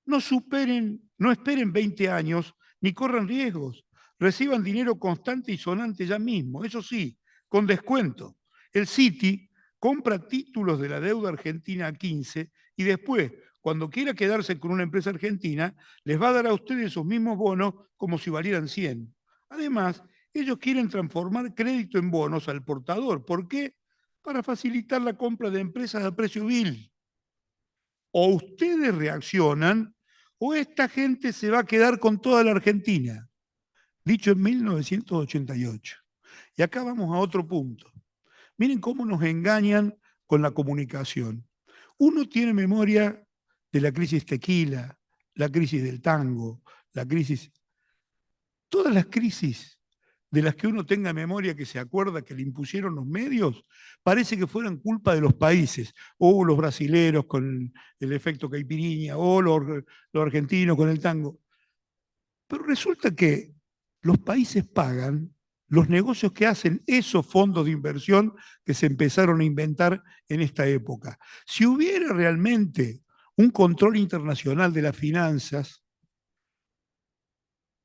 no esperen 20 años ni corran riesgos, reciban dinero constante y sonante ya mismo, eso sí, con descuento. El Citi compra títulos de la deuda argentina a 15 y después, cuando quiera quedarse con una empresa argentina, les va a dar a ustedes esos mismos bonos como si valieran 100. Además, ellos quieren transformar crédito en bonos al portador. ¿Por qué? Para facilitar la compra de empresas a precio vil. O ustedes reaccionan, o esta gente se va a quedar con toda la Argentina. Dicho en 1988. Y acá vamos a otro punto. Miren cómo nos engañan con la comunicación. Uno tiene memoria de la crisis tequila, la crisis del tango, la crisis todas las crisis de las que uno tenga memoria, que se acuerda que le impusieron los medios, parece que fueran culpa de los países, o los brasileros con el efecto caipirinha, o los argentinos con el tango. Pero resulta que los países pagan los negocios que hacen esos fondos de inversión que se empezaron a inventar en esta época. Si hubiera realmente un control internacional de las finanzas,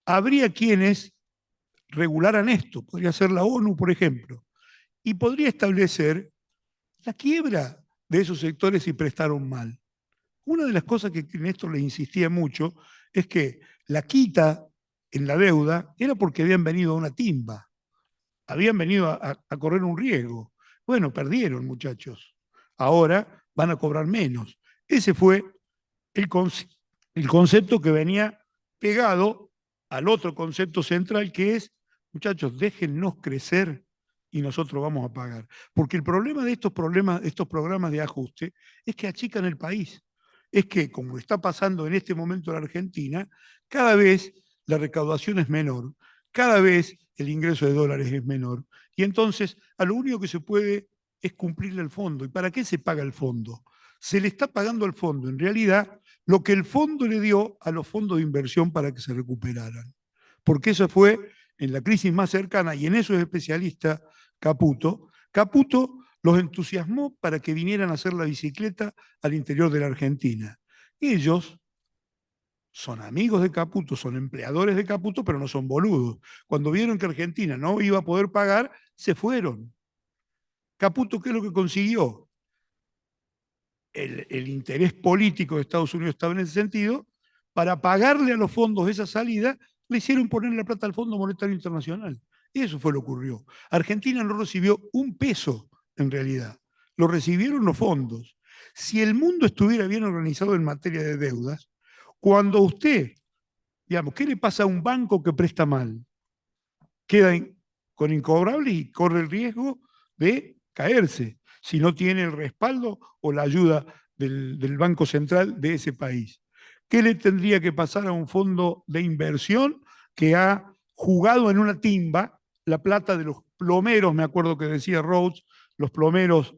habría quienes regularan esto. Podría ser la ONU, por ejemplo, y podría establecer la quiebra de esos sectores si prestaron mal. Una de las cosas que Néstor le insistía mucho es que la quita en la deuda era porque habían venido a una timba, habían venido a correr un riesgo. Bueno, perdieron, muchachos. Ahora van a cobrar menos. Ese fue el concepto que venía pegado al otro concepto central, que es, muchachos, déjennos crecer y nosotros vamos a pagar. Porque el problema de estos programas de ajuste es que achican el país. Es que, como está pasando en este momento en Argentina, cada vez la recaudación es menor, cada vez el ingreso de dólares es menor. Y entonces, a lo único que se puede es cumplirle el fondo. ¿Y para qué se paga el fondo? Se le está pagando al fondo, en realidad, lo que el fondo le dio a los fondos de inversión para que se recuperaran. Porque eso fue en la crisis más cercana, y en eso es especialista Caputo. Caputo los entusiasmó para que vinieran a hacer la bicicleta al interior de la Argentina. Ellos son amigos de Caputo, son empleadores de Caputo, pero no son boludos. Cuando vieron que Argentina no iba a poder pagar, se fueron. Caputo, ¿qué es lo que consiguió? El interés político de Estados Unidos estaba en ese sentido. Para pagarle a los fondos esa salida, le hicieron poner la plata al Fondo Monetario Internacional. Y eso fue lo que ocurrió. Argentina no recibió un peso, en realidad. Lo recibieron los fondos. Si el mundo estuviera bien organizado en materia de deudas, cuando usted, digamos, ¿qué le pasa a un banco que presta mal? Queda con incobrables y corre el riesgo de caerse si no tiene el respaldo o la ayuda del Banco Central de ese país. ¿Qué le tendría que pasar a un fondo de inversión que ha jugado en una timba la plata de los plomeros, me acuerdo que decía Rhodes, los plomeros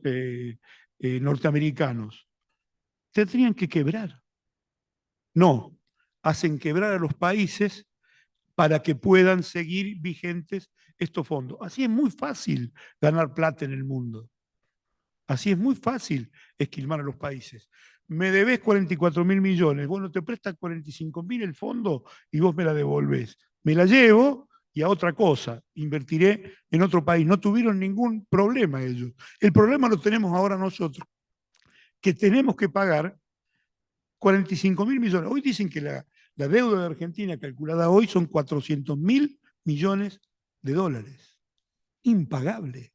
norteamericanos? Tendrían que quebrar. No, hacen quebrar a los países para que puedan seguir vigentes estos fondos. Así es muy fácil ganar plata en el mundo. Así es muy fácil esquilmar a los países. Me debes 44.000 millones, bueno, te prestas 45.000 el fondo y vos me la devolvés. Me la llevo y a otra cosa, invertiré en otro país. No tuvieron ningún problema ellos. El problema lo tenemos ahora nosotros, que tenemos que pagar 45.000 millones. Hoy dicen que la deuda de Argentina calculada hoy son 400.000 millones de dólares. Impagable.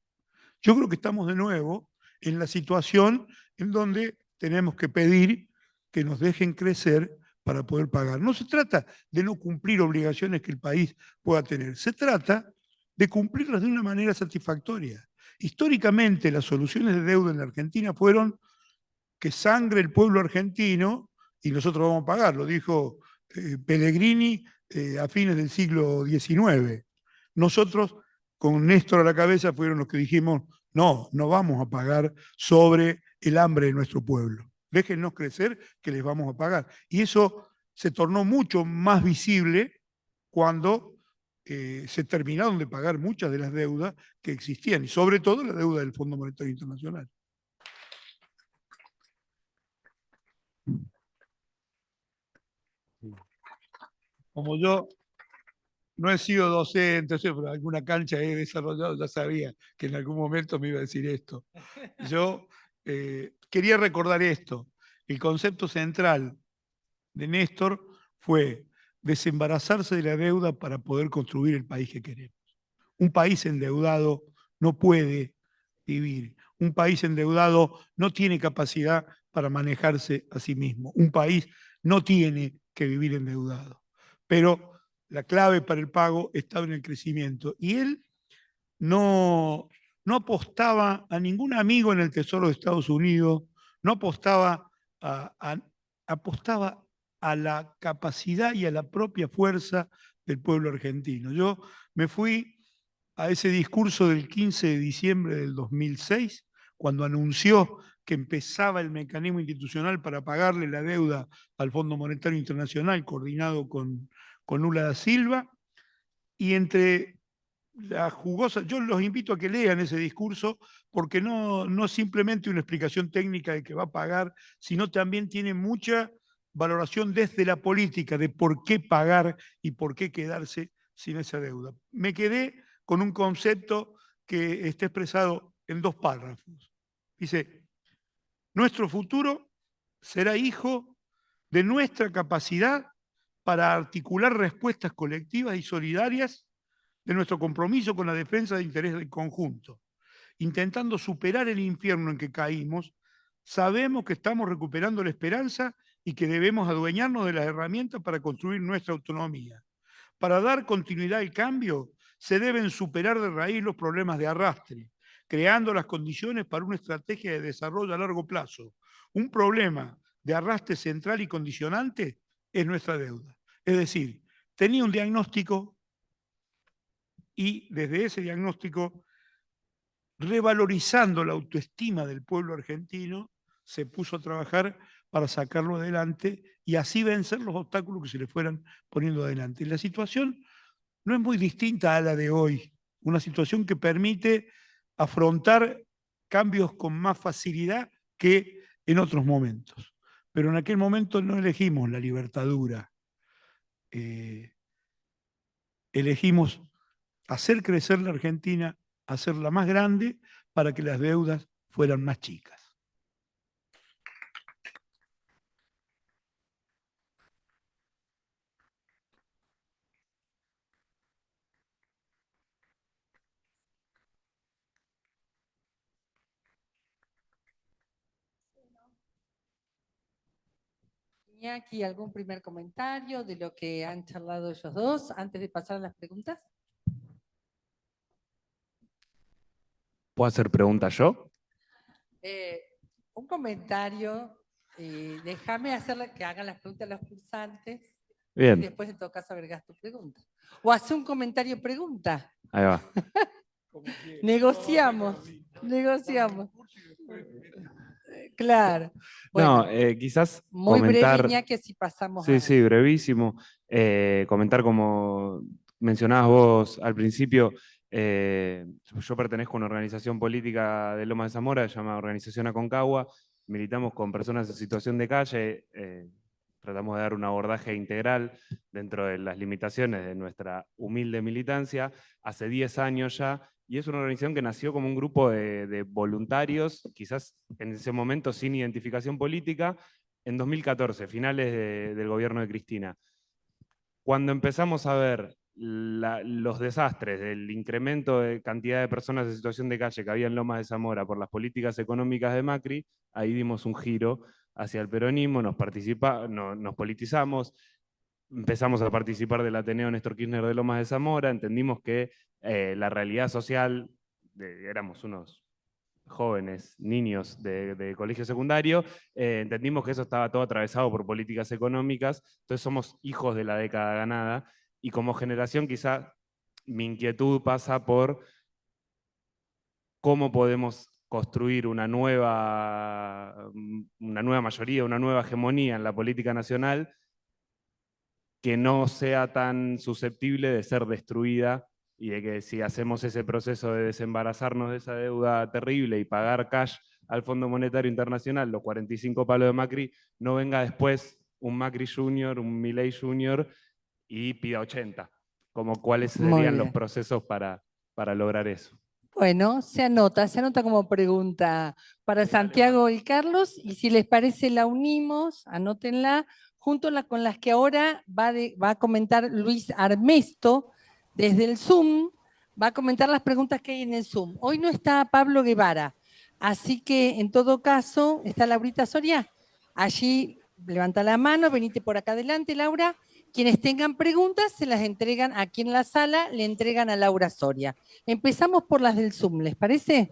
Yo creo que estamos de nuevo en la situación en donde tenemos que pedir que nos dejen crecer para poder pagar. No se trata de no cumplir obligaciones que el país pueda tener, se trata de cumplirlas de una manera satisfactoria. Históricamente las soluciones de deuda en la Argentina fueron que sangre el pueblo argentino y nosotros vamos a pagar, lo dijo Pellegrini a fines del siglo XIX. Nosotros, con Néstor a la cabeza, fueron los que dijimos, no vamos a pagar sobre el hambre de nuestro pueblo. Déjennos crecer que les vamos a pagar. Y eso se tornó mucho más visible cuando se terminaron de pagar muchas de las deudas que existían, y sobre todo la deuda del Fondo Monetario Internacional. Como yo no he sido docente, pero alguna cancha he desarrollado, ya sabía que en algún momento me iba a decir esto. Yo quería recordar esto. El concepto central de Néstor fue desembarazarse de la deuda para poder construir el país que queremos. Un país endeudado no puede vivir. Un país endeudado no tiene capacidad para manejarse a sí mismo. Un país no tiene que vivir endeudado. Pero la clave para el pago estaba en el crecimiento. Y él no apostaba a ningún amigo en el Tesoro de Estados Unidos, no apostaba apostaba a la capacidad y a la propia fuerza del pueblo argentino. Yo me fui a ese discurso del 15 de diciembre del 2006, cuando anunció que empezaba el mecanismo institucional para pagarle la deuda al Fondo Monetario Internacional, coordinado con Lula da Silva, y entre la jugosa, yo los invito a que lean ese discurso, porque no es simplemente una explicación técnica de que va a pagar, sino también tiene mucha valoración desde la política de por qué pagar y por qué quedarse sin esa deuda. Me quedé con un concepto que está expresado en 2 párrafos. Dice, nuestro futuro será hijo de nuestra capacidad para articular respuestas colectivas y solidarias, de nuestro compromiso con la defensa de interés del conjunto. Intentando superar el infierno en que caímos, sabemos que estamos recuperando la esperanza y que debemos adueñarnos de las herramientas para construir nuestra autonomía. Para dar continuidad al cambio, se deben superar de raíz los problemas de arrastre, creando las condiciones para una estrategia de desarrollo a largo plazo. Un problema de arrastre central y condicionante es nuestra deuda. Es decir, tenía un diagnóstico y desde ese diagnóstico, revalorizando la autoestima del pueblo argentino, se puso a trabajar para sacarlo adelante y así vencer los obstáculos que se le fueran poniendo adelante. Y la situación no es muy distinta a la de hoy, una situación que permite afrontar cambios con más facilidad que en otros momentos. Pero en aquel momento no elegimos la libertadura, elegimos hacer crecer la Argentina, hacerla más grande para que las deudas fueran más chicas. Iñaki, ¿algún primer comentario de lo que han charlado ellos dos antes de pasar a las preguntas? ¿Puedo hacer preguntas yo? Un comentario, déjame hacerle que hagan las preguntas a los cursantes y Bien, después en todo caso agregás tu pregunta. O hace un comentario pregunta. ahí va. Negociamos. Claro. Bueno, No, quizás muy comentar... breve, Iñaki, así pasamos Sí, a... sí, brevísimo. Comentar como mencionabas vos al principio, yo pertenezco a una organización política de Lomas de Zamora, se llama Organización Aconcagua, militamos con personas en situación de calle, tratamos de dar un abordaje integral dentro de las limitaciones de nuestra humilde militancia, hace 10 años ya, y es una organización que nació como un grupo de voluntarios, quizás en ese momento sin identificación política, en 2014, finales del gobierno de Cristina. Cuando empezamos a ver los desastres del incremento de cantidad de personas en situación de calle que había en Lomas de Zamora por las políticas económicas de Macri, ahí dimos un giro hacia el peronismo, nos politizamos, empezamos a participar del Ateneo Néstor Kirchner de Lomas de Zamora, entendimos que la realidad social, éramos unos jóvenes, niños de colegio secundario, entendimos que eso estaba todo atravesado por políticas económicas, entonces somos hijos de la década ganada, y como generación quizá mi inquietud pasa por cómo podemos construir una nueva mayoría, una nueva hegemonía en la política nacional que no sea tan susceptible de ser destruida y de que si hacemos ese proceso de desembarazarnos de esa deuda terrible y pagar cash al Fondo Monetario Internacional, los 45 palos de Macri, no venga después un Macri Junior, un Milei Junior y pida 80. Como cuáles serían los procesos para lograr eso. Bueno, se anota como pregunta para Santiago y Carlos, y si les parece la unimos, anótenla, junto con las que ahora va a comentar Luis Armesto desde el Zoom, va a comentar las preguntas que hay en el Zoom. Hoy no está Pablo Guevara, así que en todo caso está Laurita Soria. Allí levanta la mano, venite por acá adelante, Laura. Quienes tengan preguntas se las entregan aquí en la sala, le entregan a Laura Soria. Empezamos por las del Zoom, ¿les parece?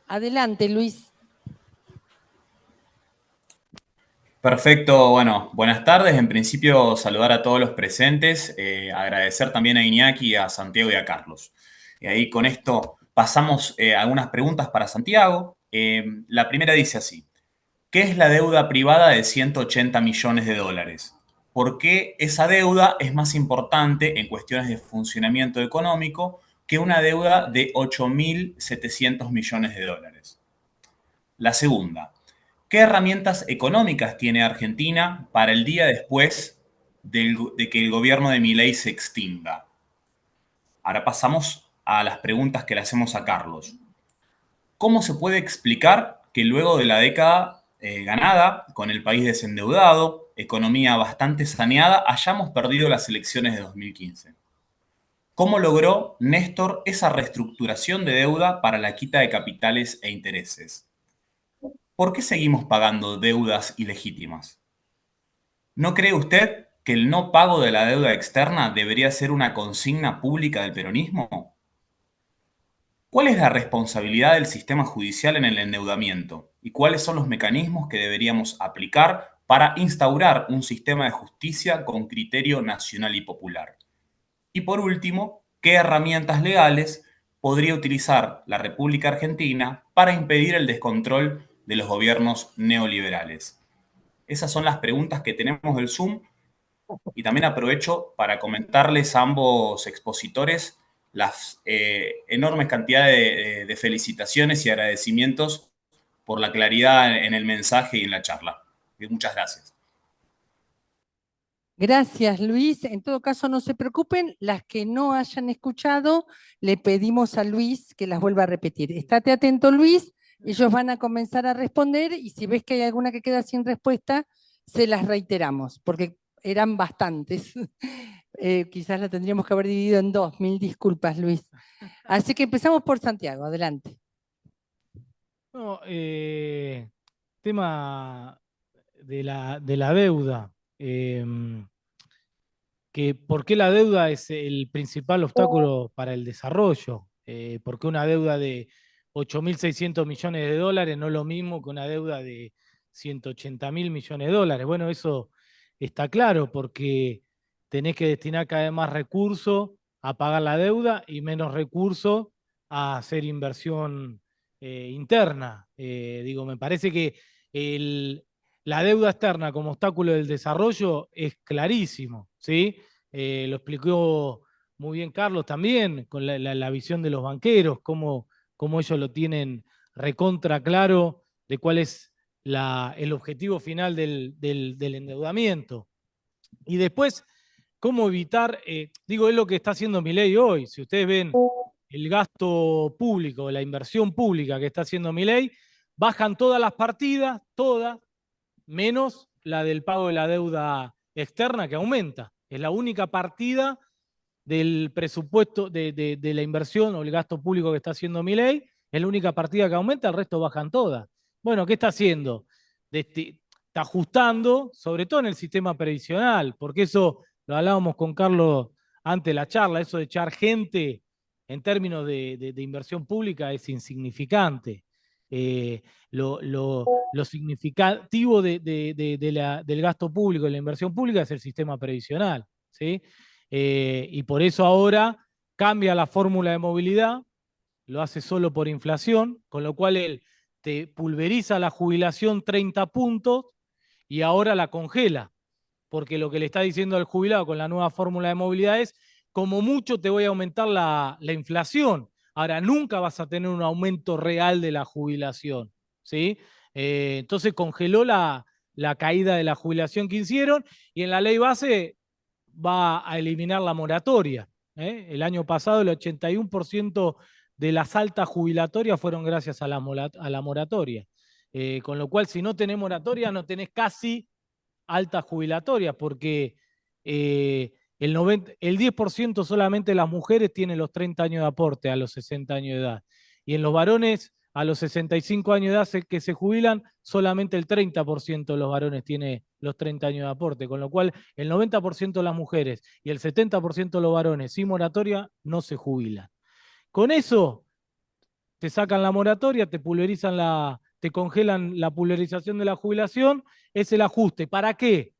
Adelante, Luis. Perfecto, bueno, buenas tardes. En principio, saludar a todos los presentes, agradecer también a Iñaki, a Santiago y a Carlos. Y ahí con esto pasamos a algunas preguntas para Santiago. La primera dice así: ¿qué es la deuda privada de 180 millones de dólares? ¿Por qué esa deuda es más importante en cuestiones de funcionamiento económico que una deuda de 8.700 millones de dólares? La segunda: ¿qué herramientas económicas tiene Argentina para el día después de que el gobierno de Milei se extinga? Ahora pasamos a las preguntas que le hacemos a Carlos. ¿Cómo se puede explicar que luego de la década ganada, con el país desendeudado, economía bastante saneada, hayamos perdido las elecciones de 2015? ¿Cómo logró Néstor esa reestructuración de deuda para la quita de capitales e intereses? ¿Por qué seguimos pagando deudas ilegítimas? ¿No cree usted que el no pago de la deuda externa debería ser una consigna pública del peronismo? ¿Cuál es la responsabilidad del sistema judicial en el endeudamiento? ¿Y cuáles son los mecanismos que deberíamos aplicar para instaurar un sistema de justicia con criterio nacional y popular? Y por último, ¿qué herramientas legales podría utilizar la República Argentina para impedir el descontrol de los gobiernos neoliberales? Esas son las preguntas que tenemos del Zoom, y también aprovecho para comentarles a ambos expositores las enormes cantidades de felicitaciones y agradecimientos por la claridad en el mensaje y en la charla. Muchas gracias. Gracias, Luis. En todo caso, no se preocupen, las que no hayan escuchado, le pedimos a Luis que las vuelva a repetir. Estate atento, Luis, ellos van a comenzar a responder y si ves que hay alguna que queda sin respuesta, se las reiteramos, porque eran bastantes. Quizás la tendríamos que haber dividido en dos, mil disculpas, Luis. Así que empezamos por Santiago, adelante. No, tema de la deuda. Que ¿por qué la deuda es el principal obstáculo para el desarrollo? ¿Por qué una deuda de 8.600 millones de dólares no es lo mismo que una deuda de 180.000 millones de dólares? Bueno, eso está claro, porque tenés que destinar cada vez más recursos a pagar la deuda y menos recursos a hacer inversión interna. Me parece que la deuda externa como obstáculo del desarrollo es clarísimo, ¿sí? Lo explicó muy bien Carlos también, con la visión de los banqueros, cómo ellos lo tienen recontra claro de cuál es el objetivo final del endeudamiento. Y después, cómo evitar, es lo que está haciendo Milei hoy. Si ustedes ven el gasto público, la inversión pública que está haciendo Milei, bajan todas las partidas, todas, menos la del pago de la deuda externa, que aumenta. Es la única partida del presupuesto de la inversión o el gasto público que está haciendo Milei, es la única partida que aumenta, el resto bajan todas. Bueno, ¿qué está haciendo? Está ajustando, sobre todo en el sistema previsional, porque eso lo hablábamos con Carlos antes de la charla, eso de echar gente en términos de inversión pública es insignificante. Lo significativo del gasto público, de la inversión pública, es el sistema previsional, ¿sí? Y por eso ahora cambia la fórmula de movilidad, lo hace solo por inflación, con lo cual él te pulveriza la jubilación 30 puntos y ahora la congela, porque lo que le está diciendo al jubilado con la nueva fórmula de movilidad es: como mucho te voy a aumentar la inflación. Ahora, nunca vas a tener un aumento real de la jubilación, ¿sí? Entonces congeló la caída de la jubilación que hicieron, y en la ley base va a eliminar la moratoria. El año pasado el 81% de las altas jubilatorias fueron gracias a la moratoria. Con lo cual, si no tenés moratoria, no tenés casi altas jubilatorias, porque el 10% solamente de las mujeres tienen los 30 años de aporte a los 60 años de edad. Y en los varones, a los 65 años de edad que se jubilan, solamente el 30% de los varones tiene los 30 años de aporte, con lo cual el 90% de las mujeres y el 70% de los varones sin moratoria no se jubilan. Con eso te sacan la moratoria, te pulverizan la te congelan la pulverización de la jubilación, es el ajuste. ¿Para qué?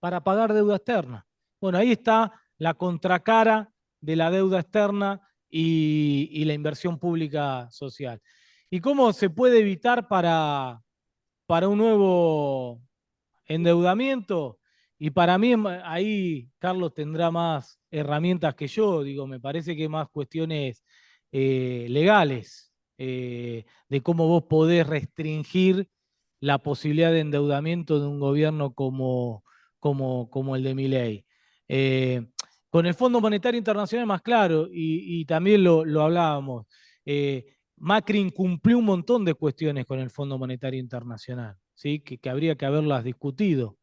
Para pagar deuda externa. Bueno, ahí está la contracara de la deuda externa y la inversión pública social. ¿Y cómo se puede evitar para un nuevo endeudamiento? Y para mí ahí Carlos tendrá más herramientas que yo, digo, me parece que más cuestiones legales, de cómo vos podés restringir la posibilidad de endeudamiento de un gobierno como el de Milei. Con el Fondo Monetario Internacional más claro, y también lo hablábamos, Macri incumplió un montón de cuestiones con el Fondo Monetario Internacional, ¿sí? que habría que haberlas discutido.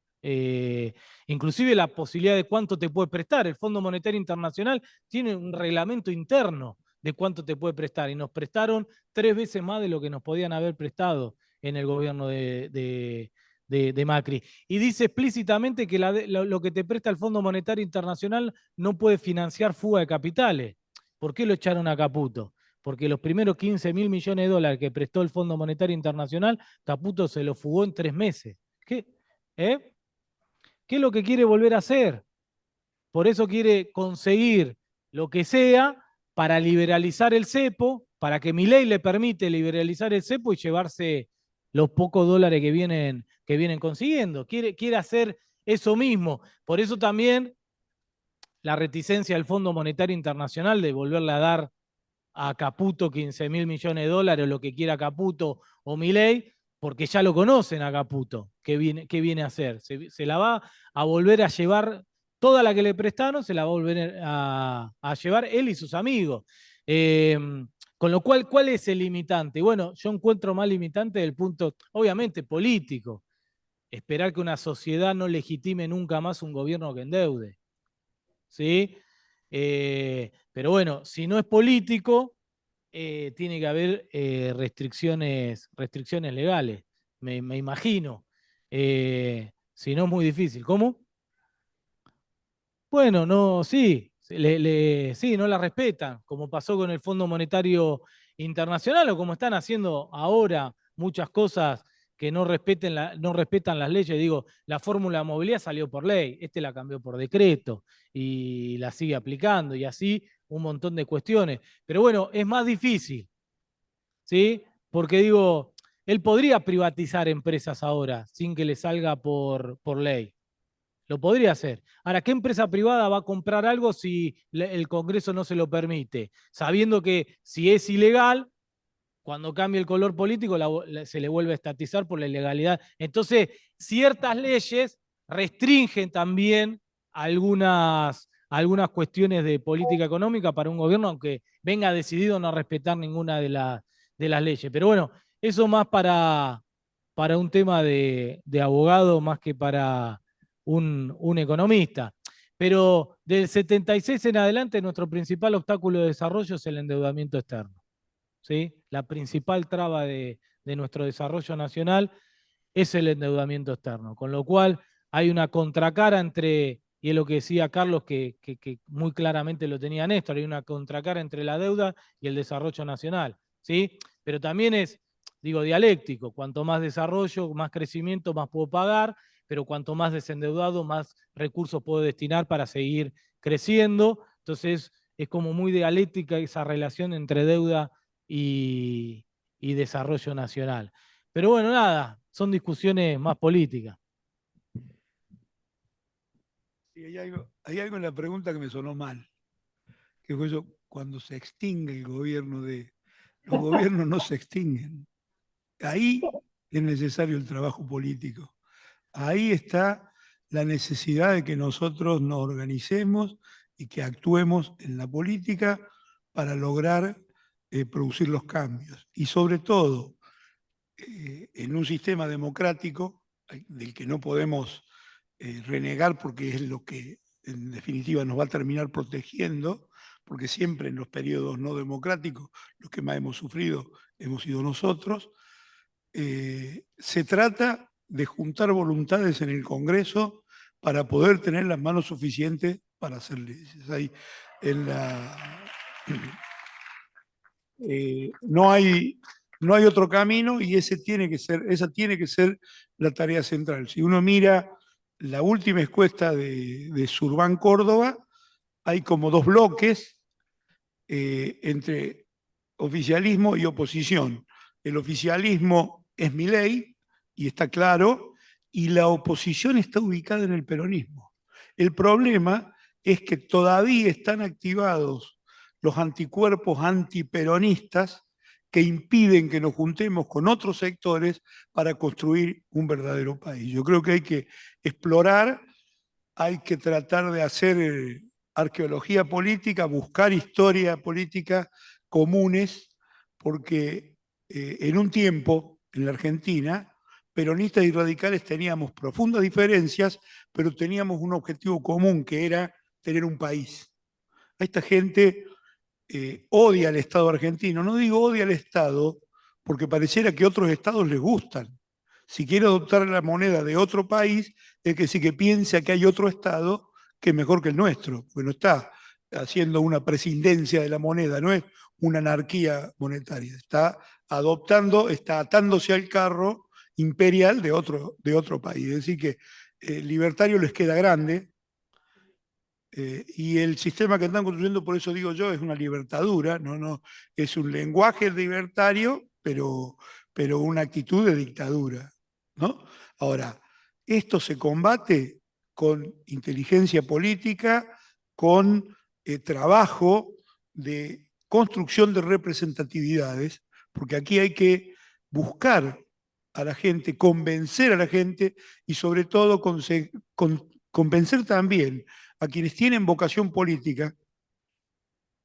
Inclusive la posibilidad de cuánto te puede prestar. El Fondo Monetario Internacional tiene un reglamento interno de cuánto te puede prestar y nos prestaron 3 veces más de lo que nos podían haber prestado en el gobierno de Macri. Y dice explícitamente que lo que te presta el Fondo Monetario Internacional no puede financiar fuga de capitales. ¿Por qué lo echaron a Caputo? Porque los primeros 15.000 millones de dólares que prestó el Fondo Monetario Internacional, Caputo se los fugó en 3 meses. ¿Qué? ¿Qué es lo que quiere volver a hacer? Por eso quiere conseguir lo que sea para liberalizar el cepo, para que Milei le permite liberalizar el cepo y llevarse los pocos dólares que vienen consiguiendo. Quiere hacer eso mismo. Por eso también la reticencia del Fondo Monetario Internacional de volverle a dar a Caputo 15.000 millones de dólares, o lo que quiera Caputo o Milei, porque ya lo conocen a Caputo, ¿qué viene a hacer? Se la va a volver a llevar, toda la que le prestaron, se la va a volver a llevar él y sus amigos. Con lo cual, ¿cuál es el limitante? Bueno, yo encuentro más limitante del punto, obviamente, político. Esperar que una sociedad no legitime nunca más un gobierno que endeude. ¿Sí? Pero bueno, si no es político, tiene que haber restricciones legales, me imagino. Si no es muy difícil. ¿Cómo? Bueno, no, sí, sí, no la respetan, como pasó con el Fondo Monetario Internacional o como están haciendo ahora muchas cosas que no respetan las leyes. Digo, la fórmula de movilidad salió por ley, la cambió por decreto y la sigue aplicando y así un montón de cuestiones. Pero bueno, es más difícil, ¿sí? Porque digo, él podría privatizar empresas ahora sin que le salga por ley. Lo podría hacer. Ahora, ¿qué empresa privada va a comprar algo si el Congreso no se lo permite? Sabiendo que si es ilegal, cuando cambie el color político se le vuelve a estatizar por la ilegalidad. Entonces, ciertas leyes restringen también algunas cuestiones de política económica para un gobierno, aunque venga decidido no respetar ninguna de las leyes. Pero bueno, eso más para un tema de abogado más que para un economista. Pero del 76 en adelante, nuestro principal obstáculo de desarrollo es el endeudamiento externo. ¿Sí? La principal traba de nuestro desarrollo nacional es el endeudamiento externo. Con lo cual hay una contracara entre, y es lo que decía Carlos, que muy claramente lo tenía Néstor, hay una contracara entre la deuda y el desarrollo nacional. ¿Sí? Pero también es, digo, dialéctico. Cuanto más desarrollo, más crecimiento, más puedo pagar, pero cuanto más desendeudado, más recursos puedo destinar para seguir creciendo. Entonces es como muy dialéctica esa relación entre deuda y desarrollo nacional. Pero bueno, nada, son discusiones más políticas. Sí, hay algo en la pregunta que me sonó mal, que fue eso, cuando se extingue el gobierno los gobiernos no se extinguen. Ahí es necesario el trabajo político. Ahí está la necesidad de que nosotros nos organicemos y que actuemos en la política para lograr producir los cambios. Y sobre todo, en un sistema democrático del que no podemos renegar porque es lo que en definitiva nos va a terminar protegiendo, porque siempre en los periodos no democráticos los que más hemos sufrido hemos sido nosotros. Se trata de juntar voluntades en el Congreso para poder tener las manos suficientes para hacer leyes. No hay no hay otro camino y esa tiene que ser la tarea central. Si uno mira la última encuesta de Surban Córdoba, hay como dos bloques entre oficialismo y oposición. El oficialismo es Milei, y está claro, y la oposición está ubicada en el peronismo. El problema es que todavía están activados los anticuerpos antiperonistas que impiden que nos juntemos con otros sectores para construir un verdadero país. Yo creo que hay que explorar, hay que tratar de hacer arqueología política, buscar historia política comunes, porque en un tiempo, en la Argentina, peronistas y radicales teníamos profundas diferencias, pero teníamos un objetivo común, que era tener un país. A esta gente odia al Estado argentino. No digo odia al Estado, porque pareciera que otros estados les gustan. Si quiere adoptar la moneda de otro país, es que sí que piensa que hay otro estado que es mejor que el nuestro, porque no está haciendo una prescindencia de la moneda, no es una anarquía monetaria, está adoptando, está atándose al carro imperial de otro país. Es decir, que libertario les queda grande, y el sistema que están construyendo, por eso digo yo, es una libertadura, no, es un lenguaje libertario, pero una actitud de dictadura, ¿no? Ahora, esto se combate con inteligencia política, con trabajo de construcción de representatividades, porque aquí hay que buscar a la gente, convencer a la gente y sobre todo convencer también a quienes tienen vocación política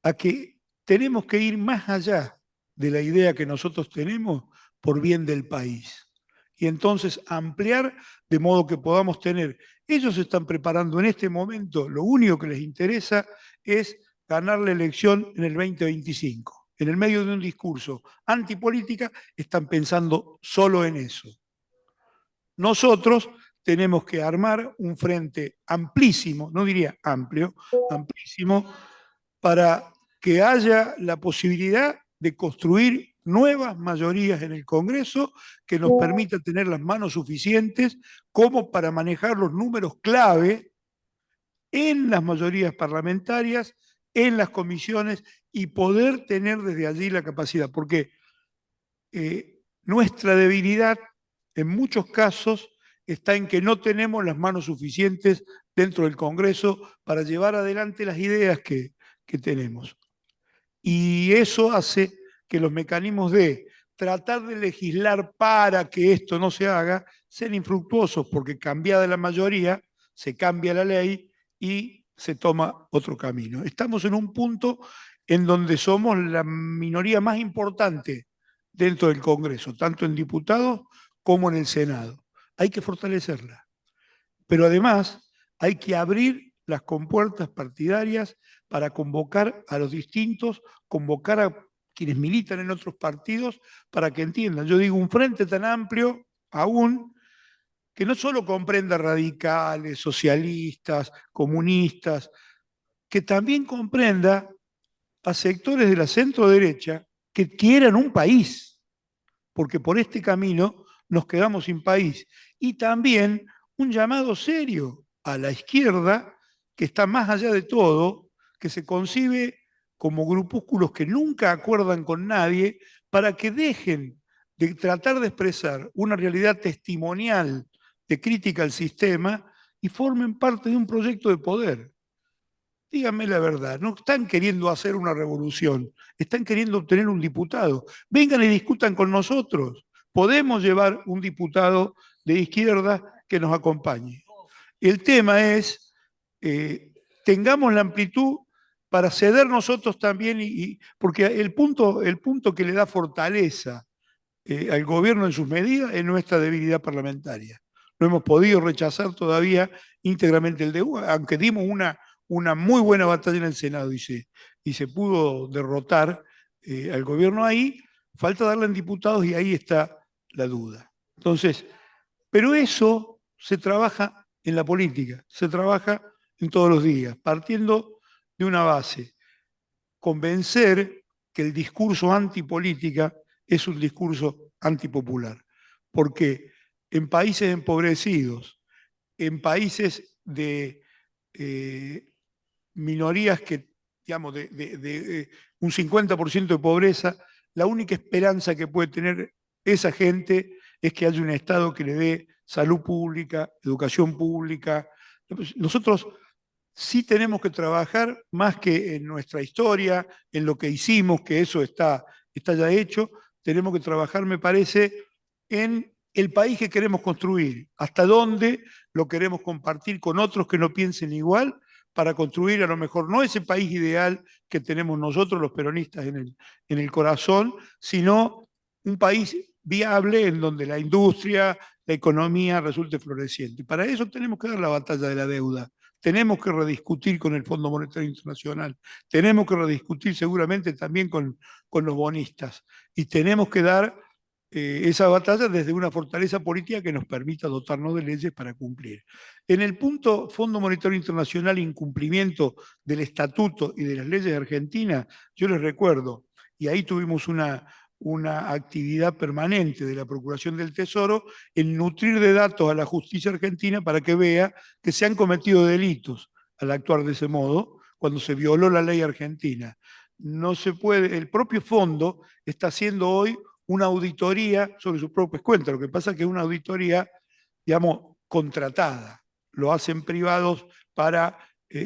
a que tenemos que ir más allá de la idea que nosotros tenemos por bien del país. Y entonces ampliar de modo que podamos tener. Ellos se están preparando en este momento, lo único que les interesa es ganar la elección en el 2025. En el medio de un discurso antipolítica están pensando solo en eso. Nosotros tenemos que armar un frente amplísimo, no diría amplio, amplísimo, para que haya la posibilidad de construir nuevas mayorías en el Congreso que nos permita tener las manos suficientes como para manejar los números clave en las mayorías parlamentarias, en las comisiones, y poder tener desde allí la capacidad, porque nuestra debilidad en muchos casos está en que no tenemos las manos suficientes dentro del Congreso para llevar adelante las ideas que tenemos. Y eso hace que los mecanismos de tratar de legislar para que esto no se haga sean infructuosos, porque cambiada la mayoría, se cambia la ley y se toma otro camino. Estamos en un punto en donde somos la minoría más importante dentro del Congreso, tanto en diputados como en el Senado. Hay que fortalecerla. Pero además hay que abrir las compuertas partidarias para convocar a los distintos, convocar a quienes militan en otros partidos para que entiendan. Yo digo, un frente tan amplio aún que no solo comprenda radicales, socialistas, comunistas, que también comprenda a sectores de la centro-derecha que quieran un país, porque por este camino nos quedamos sin país. Y también un llamado serio a la izquierda, que está más allá de todo, que se concibe como grupúsculos que nunca acuerdan con nadie, para que dejen de tratar de expresar una realidad testimonial de crítica al sistema y formen parte de un proyecto de poder. Díganme la verdad, no están queriendo hacer una revolución, están queriendo obtener un diputado. Vengan y discutan con nosotros. Podemos llevar un diputado de izquierda que nos acompañe. El tema es, tengamos la amplitud para ceder nosotros también, porque el punto que le da fortaleza al gobierno en sus medidas es nuestra debilidad parlamentaria. No hemos podido rechazar todavía íntegramente el DEU, aunque dimos una muy buena batalla en el Senado y se pudo derrotar al gobierno ahí, falta darle en diputados y ahí está la duda. Entonces, pero eso se trabaja en la política, se trabaja en todos los días, partiendo de una base, convencer que el discurso antipolítica es un discurso antipopular, porque en países empobrecidos, en países de minorías que, digamos, de un 50% de pobreza, la única esperanza que puede tener esa gente es que haya un Estado que le dé salud pública, educación pública. Nosotros sí tenemos que trabajar más que en nuestra historia, en lo que hicimos, que eso está ya hecho, tenemos que trabajar, me parece, en el país que queremos construir, hasta dónde lo queremos compartir con otros que no piensen igual, para construir a lo mejor no ese país ideal que tenemos nosotros los peronistas en el corazón, sino un país viable en donde la industria, la economía resulte floreciente. Para eso tenemos que dar la batalla de la deuda. Tenemos que rediscutir con el Fondo Monetario Internacional, tenemos que rediscutir seguramente también con los bonistas y tenemos que dar esa batalla desde una fortaleza política que nos permita dotarnos de leyes para cumplir. En el punto Fondo Monetario Internacional, incumplimiento del estatuto y de las leyes de Argentina, yo les recuerdo, y ahí tuvimos una actividad permanente de la Procuración del Tesoro en nutrir de datos a la justicia argentina para que vea que se han cometido delitos al actuar de ese modo, cuando se violó la ley argentina. No se puede, el propio fondo está haciendo hoy una auditoría sobre sus propias cuentas. Lo que pasa es que es una auditoría, digamos, contratada. Lo hacen privados para,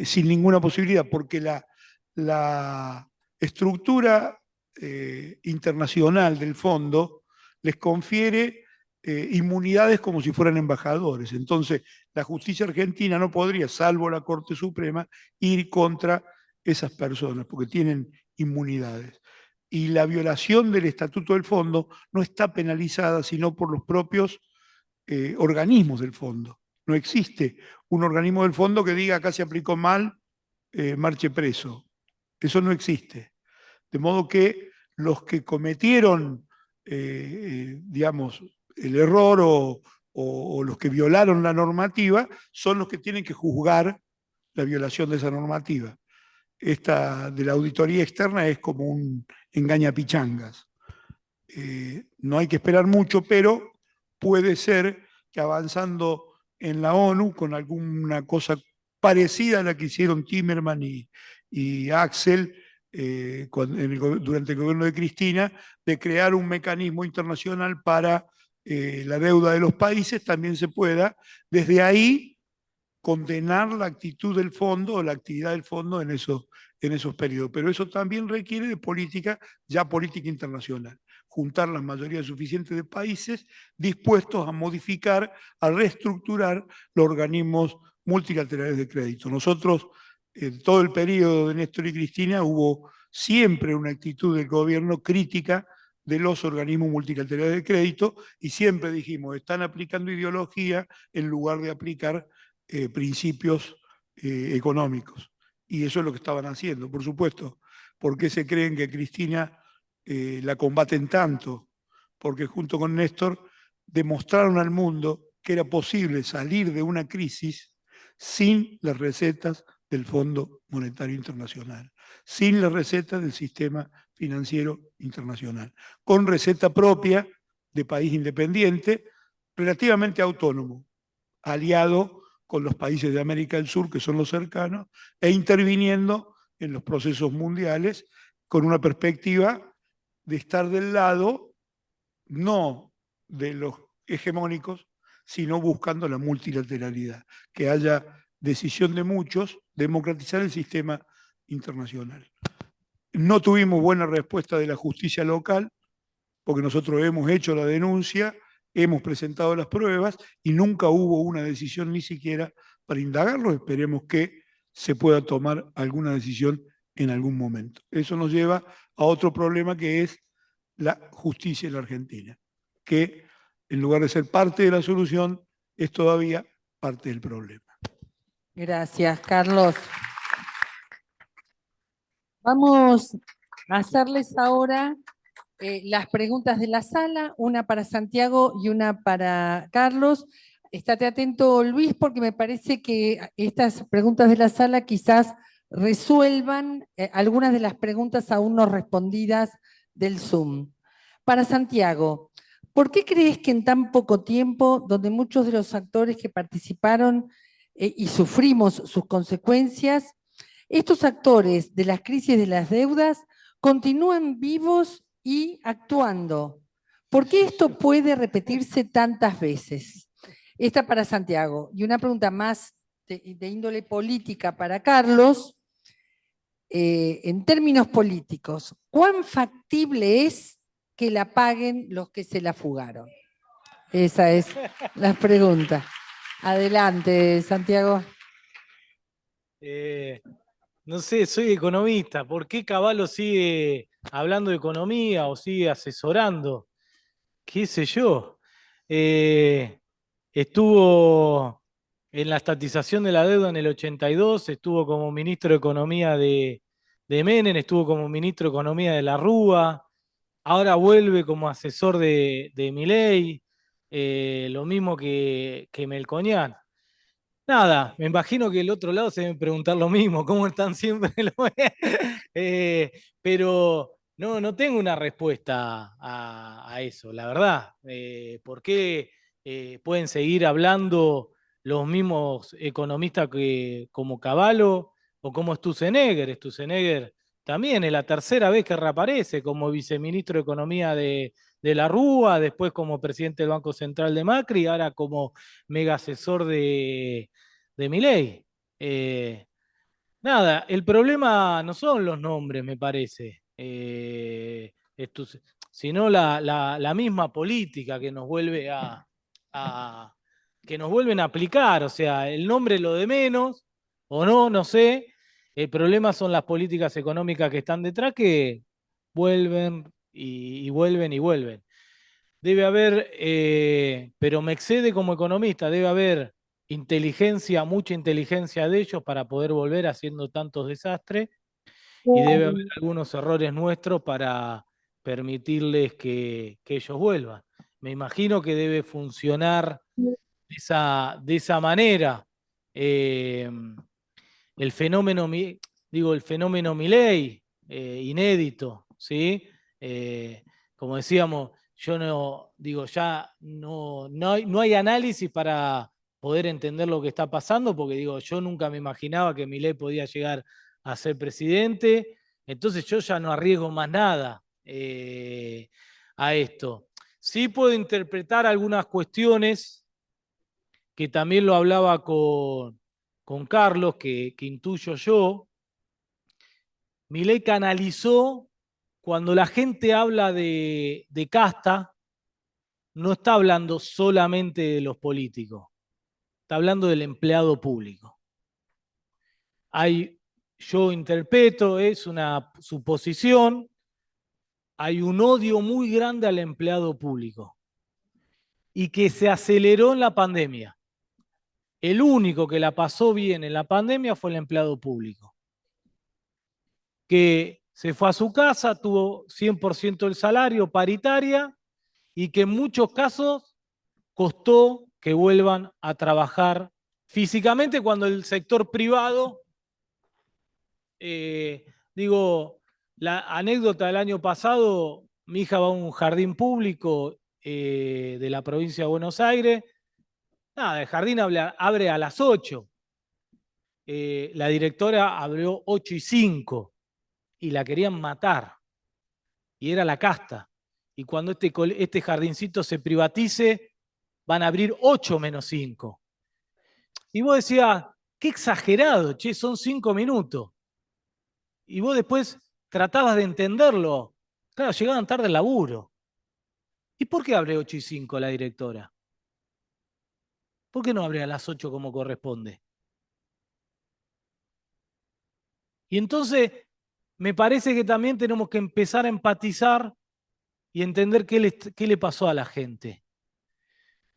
sin ninguna posibilidad, porque la estructura internacional del fondo les confiere inmunidades como si fueran embajadores. Entonces, la justicia argentina no podría, salvo la Corte Suprema, ir contra esas personas, porque tienen inmunidades. Y la violación del estatuto del fondo no está penalizada sino por los propios organismos del fondo. No existe un organismo del fondo que diga acá se aplicó mal, marche preso. Eso no existe. De modo que los que cometieron, digamos, el error o los que violaron la normativa son los que tienen que juzgar la violación de esa normativa. Esta de la auditoría externa es como un engañapichangas. No hay que esperar mucho, pero puede ser que avanzando en la ONU con alguna cosa parecida a la que hicieron Timerman y Axel durante el gobierno de Cristina, de crear un mecanismo internacional para la deuda de los países, también se pueda desde ahí condenar la actitud del fondo o la actividad del fondo en esos periodos. Pero eso también requiere de política, ya política internacional. Juntar la mayoría suficiente de países dispuestos a modificar, a reestructurar los organismos multilaterales de crédito. Nosotros, en todo el periodo de Néstor y Cristina, hubo siempre una actitud del gobierno crítica de los organismos multilaterales de crédito y siempre dijimos, están aplicando ideología en lugar de aplicar principios económicos. Y eso es lo que estaban haciendo, por supuesto. ¿Por qué se creen que Cristina la combaten tanto? Porque junto con Néstor demostraron al mundo que era posible salir de una crisis sin las recetas del Fondo Monetario Internacional, sin las recetas del sistema financiero internacional, con receta propia de país independiente, relativamente autónomo, aliado con los países de América del Sur, que son los cercanos, e interviniendo en los procesos mundiales con una perspectiva de estar del lado no de los hegemónicos, sino buscando la multilateralidad, que haya decisión de muchos, democratizar el sistema internacional. No tuvimos buena respuesta de la justicia local, porque nosotros hemos hecho la denuncia, hemos presentado las pruebas y nunca hubo una decisión ni siquiera para indagarlo. Esperemos que se pueda tomar alguna decisión en algún momento. Eso nos lleva a otro problema que es la justicia en la Argentina, que en lugar de ser parte de la solución, es todavía parte del problema. Gracias, Carlos. Vamos a hacerles ahora las preguntas de la sala, una para Santiago y una para Carlos. Estate atento, Luis, porque me parece que estas preguntas de la sala quizás resuelvan algunas de las preguntas aún no respondidas del Zoom. Para Santiago, ¿por qué crees que en tan poco tiempo, donde muchos de los actores que participaron y sufrimos sus consecuencias, estos actores de las crisis de las deudas continúan vivos y actuando? ¿Por qué esto puede repetirse tantas veces? Esta para Santiago. Y una pregunta más de índole política para Carlos. En términos políticos, ¿cuán factible es que la paguen los que se la fugaron? Esa es la pregunta. Adelante, Santiago. No sé, soy economista. ¿Por qué Cavallo sigue hablando de economía o sigue asesorando? ¿Qué sé yo? Estuvo en la estatización de la deuda en el 82, estuvo como ministro de Economía de Menem, estuvo como ministro de Economía de la Rúa, ahora vuelve como asesor de Milei, lo mismo que Melconian. Nada, me imagino que el otro lado se deben preguntar lo mismo, ¿cómo están siempre? Pero no tengo una respuesta a eso, la verdad. ¿Por qué pueden seguir hablando los mismos economistas como Cavallo o como Sturzenegger? Sturzenegger también es la tercera vez que reaparece como viceministro de Economía de la Rúa, después como presidente del Banco Central de Macri, ahora como mega asesor de Milei. Nada, el problema no son los nombres, me parece, sino la misma política que nos vuelve que nos vuelven a aplicar. O sea, el nombre es lo de menos, o no sé. El problema son las políticas económicas que están detrás que vuelven y vuelven y vuelven. Debe haber, pero me excede como economista, debe haber inteligencia, mucha inteligencia de ellos para poder volver haciendo tantos desastres, y debe haber algunos errores nuestros para permitirles que ellos vuelvan. Me imagino que debe funcionar de esa manera. El fenómeno, el fenómeno Milei, inédito, ¿sí? Como decíamos, yo no, digo, ya no hay análisis para poder entender lo que está pasando, porque digo, yo nunca me imaginaba que Milei podía llegar a ser presidente, entonces yo ya no arriesgo más nada a esto. Sí puedo interpretar algunas cuestiones que también lo hablaba con Carlos, que intuyo yo. Milei canalizó, cuando la gente habla de casta, no está hablando solamente de los políticos, está hablando del empleado público. Yo interpreto, es una suposición, hay un odio muy grande al empleado público y que se aceleró en la pandemia. El único que la pasó bien en la pandemia fue el empleado público, que se fue a su casa, tuvo 100% del salario, paritaria, y que en muchos casos costó que vuelvan a trabajar físicamente cuando el sector privado, la anécdota del año pasado, mi hija va a un jardín público de la provincia de Buenos Aires. Nada, el jardín abre a las 8. La directora abrió 8:05 y la querían matar. Y era la casta. Y cuando este jardincito se privatice, van a abrir 8:05. Y vos decías, qué exagerado, che, son 5 minutos. Y vos después tratabas de entenderlo. Claro, llegaban tarde al laburo. ¿Y por qué abre 8:05 la directora? ¿Por qué no abre a las 8 como corresponde? Y entonces, me parece que también tenemos que empezar a empatizar y entender qué le pasó a la gente.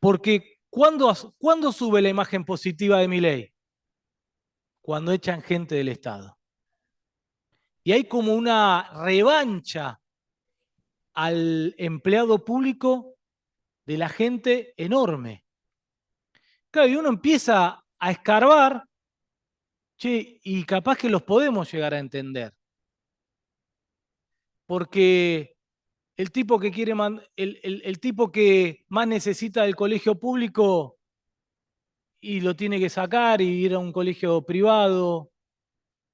Porque ¿cuándo sube la imagen positiva de Milei? Cuando echan gente del Estado. Y hay como una revancha al empleado público de la gente enorme. Claro, y uno empieza a escarbar, che, y capaz que los podemos llegar a entender. Porque el tipo que quiere el tipo que más necesita del colegio público y lo tiene que sacar y ir a un colegio privado,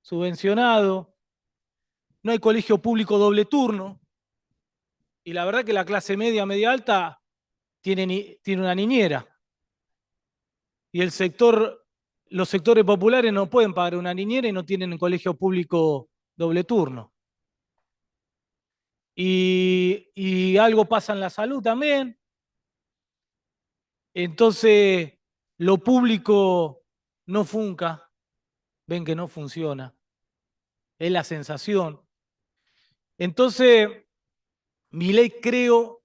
subvencionado. No hay colegio público doble turno. Y la verdad que la clase media, media alta, tiene una niñera. Y los sectores populares no pueden pagar una niñera y no tienen un colegio público doble turno. Y algo pasa en la salud también. Entonces, lo público no funca, ven que no funciona. Es la sensación. Entonces, Milei creo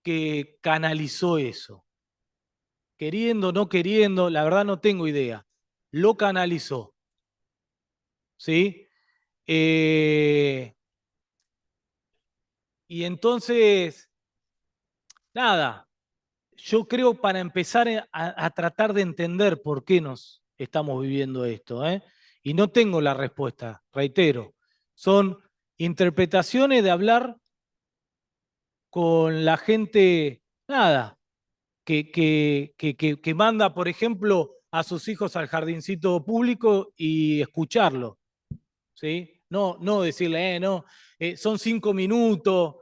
que canalizó eso. Queriendo, no queriendo, la verdad no tengo idea. Lo canalizó. ¿Sí? Y entonces, nada, yo creo para empezar a tratar de entender por qué nos estamos viviendo esto, ¿eh? Y no tengo la respuesta, reitero. Son interpretaciones de hablar con la gente, nada, que manda, por ejemplo, a sus hijos al jardincito público y escucharlo, ¿sí? No decirle, no, son 5 minutos.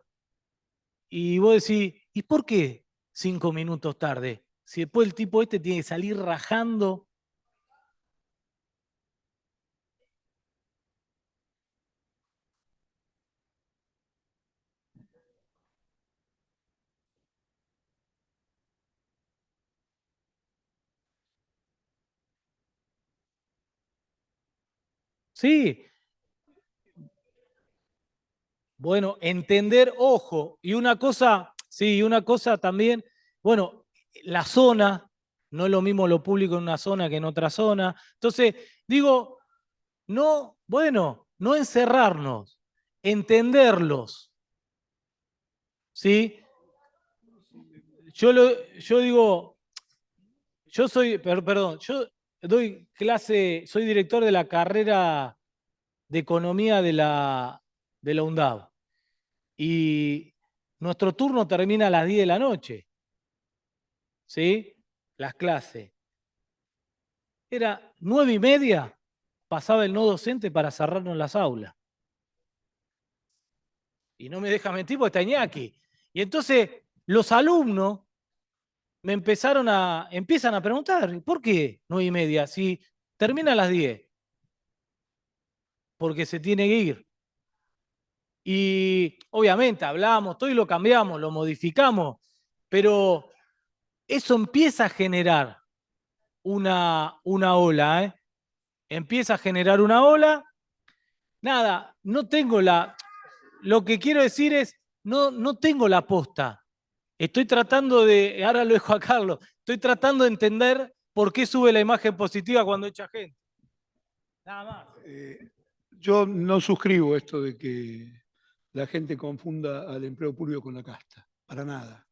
Y vos decís, ¿y por qué 5 minutos tarde? Si después el tipo este tiene que salir rajando. Sí, bueno, entender, ojo, y una cosa, sí, una cosa también, bueno, la zona, no es lo mismo lo público en una zona que en otra zona. Entonces, digo, no, bueno, no encerrarnos, entenderlos, ¿sí? Yo digo, perdón, yo doy clase, soy director de la carrera de economía de la UNDAV. Y nuestro turno termina a las 10 de la noche. ¿Sí? Las clases. Era 9:30, pasaba el no docente para cerrarnos las aulas. Y no me deja mentir porque está Iñaki. Y entonces los alumnos empiezan a preguntar, ¿por qué 9:30? Si termina a las 10. Porque se tiene que ir. Y obviamente hablamos, todo y lo cambiamos, lo modificamos, pero eso empieza a generar una ola, ¿eh? Empieza a generar una ola. Nada, no tengo lo que quiero decir es, no tengo la posta. Estoy tratando ahora lo dejo a Carlos, estoy tratando de entender por qué sube la imagen positiva cuando echa gente. Nada más. Yo no suscribo esto de que la gente confunda al empleo público con la casta, para nada.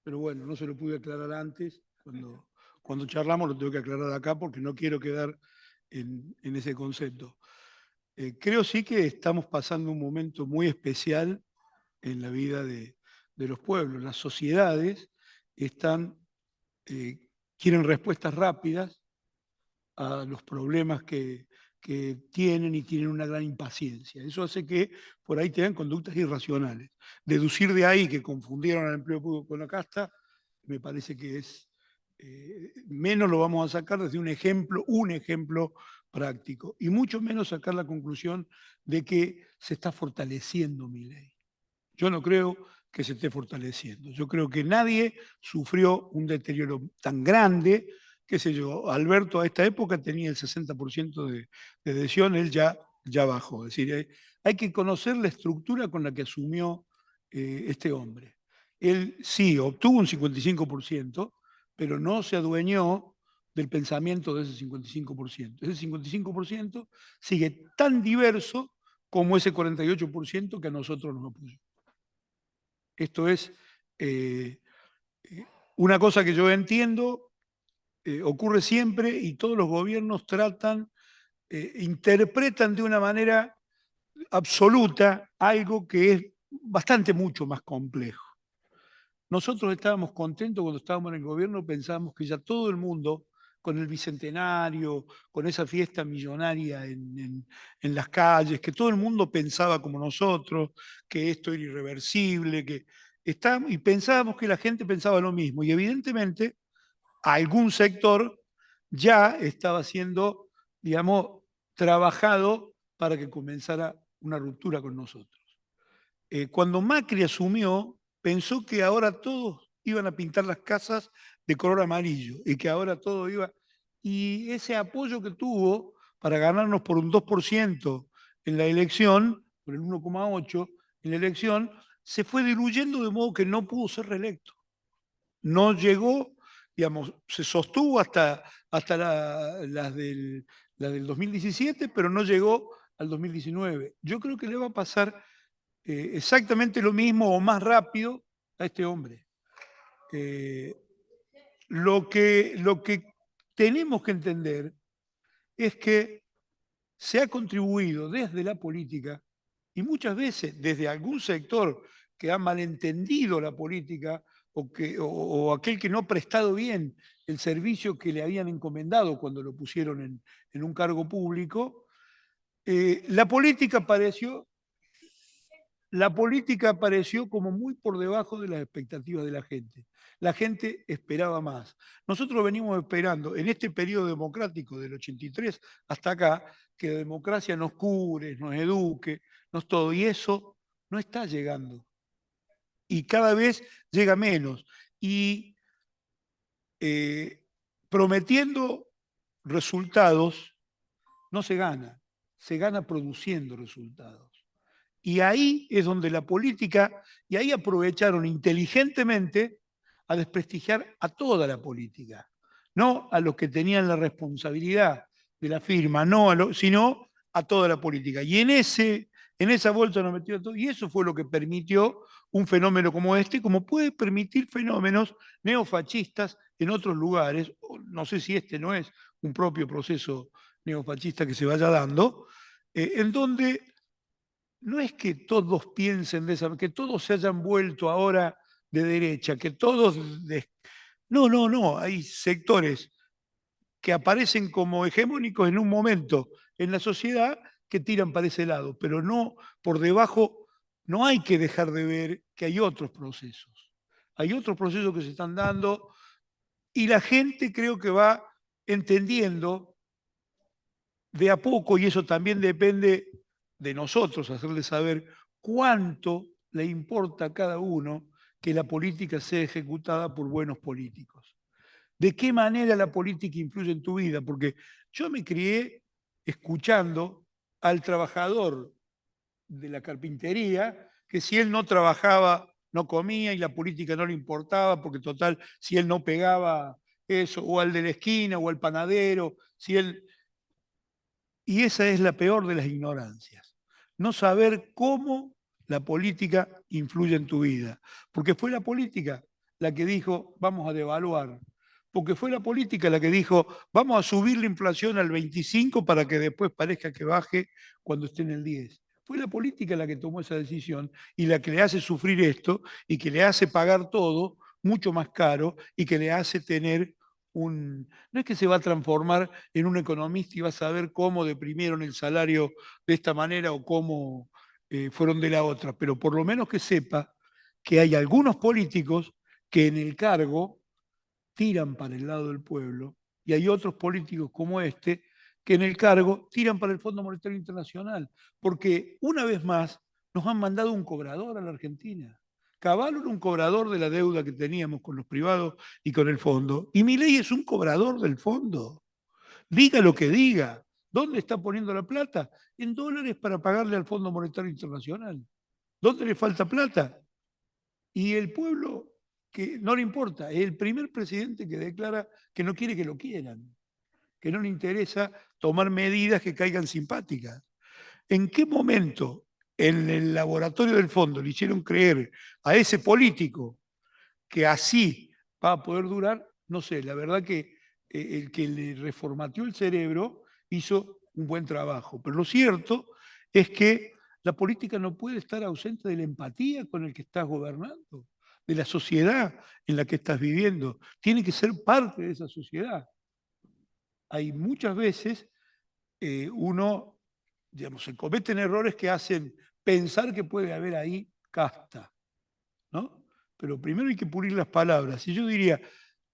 Pero bueno, no se lo pude aclarar antes, cuando charlamos lo tengo que aclarar acá porque no quiero quedar en ese concepto. Creo sí que estamos pasando un momento muy especial en la vida de los pueblos. Las sociedades quieren respuestas rápidas a los problemas que tienen y tienen una gran impaciencia. Eso hace que por ahí tengan conductas irracionales. Deducir de ahí que confundieron al empleo público con la casta, me parece que es, menos lo vamos a sacar desde un ejemplo práctico, y mucho menos sacar la conclusión de que se está fortaleciendo Milei. Yo no creo que se esté fortaleciendo. Yo creo que nadie sufrió un deterioro tan grande. Qué sé yo, Alberto a esta época tenía el 60% de adhesión, él ya bajó. Es decir, hay que conocer la estructura con la que asumió este hombre. Él sí obtuvo un 55%, pero no se adueñó del pensamiento de ese 55%. Ese 55% sigue tan diverso como ese 48% que a nosotros nos apoyó. Esto es una cosa que yo entiendo, ocurre siempre y todos los gobiernos interpretan de una manera absoluta algo que es mucho más complejo. Nosotros estábamos contentos cuando estábamos en el gobierno, pensábamos que ya todo el mundo, con el Bicentenario, con esa fiesta millonaria en las calles, que todo el mundo pensaba como nosotros, que esto era irreversible, y pensábamos que la gente pensaba lo mismo. Y evidentemente algún sector ya estaba siendo, digamos, trabajado para que comenzara una ruptura con nosotros. Cuando Macri asumió, pensó que ahora todos iban a pintar las casas de color amarillo y que ahora todo iba... Y ese apoyo que tuvo para ganarnos por un 2% en la elección, por el 1,8% en la elección, se fue diluyendo de modo que no pudo ser reelecto. No llegó, digamos, se sostuvo hasta las del 2017, pero no llegó al 2019. Yo creo que le va a pasar exactamente lo mismo o más rápido a este hombre. Lo que tenemos que entender es que se ha contribuido desde la política y muchas veces desde algún sector que ha malentendido la política o aquel que no ha prestado bien el servicio que le habían encomendado cuando lo pusieron en un cargo público, la política apareció como muy por debajo de las expectativas de la gente. La gente esperaba más. Nosotros venimos esperando en este periodo democrático del 83 hasta acá que la democracia nos cure, nos eduque, nos todo. Y eso no está llegando. Y cada vez llega menos. Y prometiendo resultados no se gana produciendo resultados. Y ahí es donde la política, y ahí aprovecharon inteligentemente a desprestigiar a toda la política, no a los que tenían la responsabilidad de la firma, sino a toda la política. Y en esa bolsa nos metió todo, y eso fue lo que permitió un fenómeno como este, como puede permitir fenómenos neofascistas en otros lugares. No sé si este no es un propio proceso neofascista que se vaya dando, en donde no es que todos piensen de esa, que todos se hayan vuelto ahora de derecha, que todos... No, hay sectores que aparecen como hegemónicos en un momento en la sociedad que tiran para ese lado, pero no por debajo, no hay que dejar de ver que hay otros procesos. Hay otros procesos que se están dando y la gente creo que va entendiendo de a poco, y eso también depende de nosotros, hacerle saber cuánto le importa a cada uno que la política sea ejecutada por buenos políticos. ¿De qué manera la política influye en tu vida? Porque yo me crié escuchando al trabajador de la carpintería, que si él no trabajaba, no comía y la política no le importaba, porque total, si él no pegaba eso, o al de la esquina, o al panadero, si él... Y esa es la peor de las ignorancias. No saber cómo la política influye en tu vida. Porque fue la política la que dijo, vamos a devaluar. Porque fue la política la que dijo, vamos a subir la inflación al 25 para que después parezca que baje cuando esté en el 10. Fue la política la que tomó esa decisión y la que le hace sufrir esto y que le hace pagar todo mucho más caro y que le hace tener no es que se va a transformar en un economista y va a saber cómo deprimieron el salario de esta manera o cómo fueron de la otra, pero por lo menos que sepa que hay algunos políticos que en el cargo tiran para el lado del pueblo y hay otros políticos como este que en el cargo tiran para el Fondo Monetario Internacional, porque una vez más nos han mandado un cobrador a la Argentina. Cavallo era un cobrador de la deuda que teníamos con los privados y con el fondo. Y Milei es un cobrador del fondo. Diga lo que diga. ¿Dónde está poniendo la plata? En dólares para pagarle al Fondo Monetario Internacional. ¿Dónde le falta plata? Y el pueblo, que no le importa, es el primer presidente que declara que no quiere que lo quieran, que no le interesa tomar medidas que caigan simpáticas. ¿En qué momento en el laboratorio del fondo le hicieron creer a ese político que así va a poder durar? No sé, la verdad que el que le reformateó el cerebro hizo un buen trabajo. Pero lo cierto es que La política no puede estar ausente de la empatía con el que estás gobernando, de la sociedad en la que estás viviendo. Tiene que ser parte de esa sociedad. Hay muchas veces uno, digamos, se cometen errores que hacen pensar que puede haber ahí casta, ¿no? Pero primero hay que pulir las palabras. Y yo diría,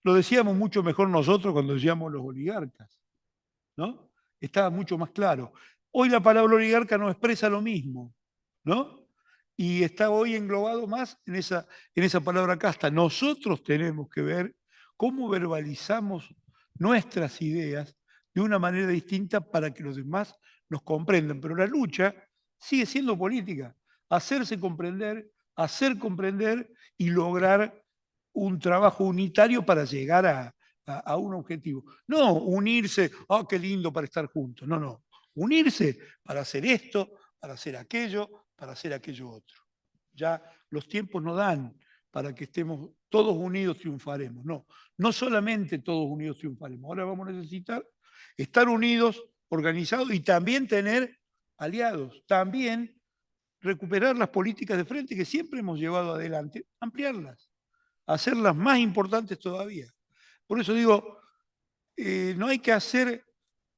lo decíamos mucho mejor nosotros cuando decíamos los oligarcas, ¿no? Estaba mucho más claro. Hoy la palabra oligarca no expresa lo mismo, ¿no? Y está hoy englobado más en esa palabra casta. Nosotros tenemos que ver cómo verbalizamos nuestras ideas de una manera distinta para que los demás nos comprendan. Pero la lucha sigue siendo política. Hacerse comprender, hacer comprender y lograr un trabajo unitario para llegar a un objetivo. No unirse, oh, qué lindo para estar juntos. No, no. Unirse para hacer esto, para hacer aquello otro. Ya los tiempos no dan para que estemos todos unidos triunfaremos. No, no solamente todos unidos triunfaremos. Ahora vamos a necesitar estar unidos, organizados y también tener aliados. También recuperar las políticas de frente que siempre hemos llevado adelante, ampliarlas, hacerlas más importantes todavía. Por eso digo, no hay que hacer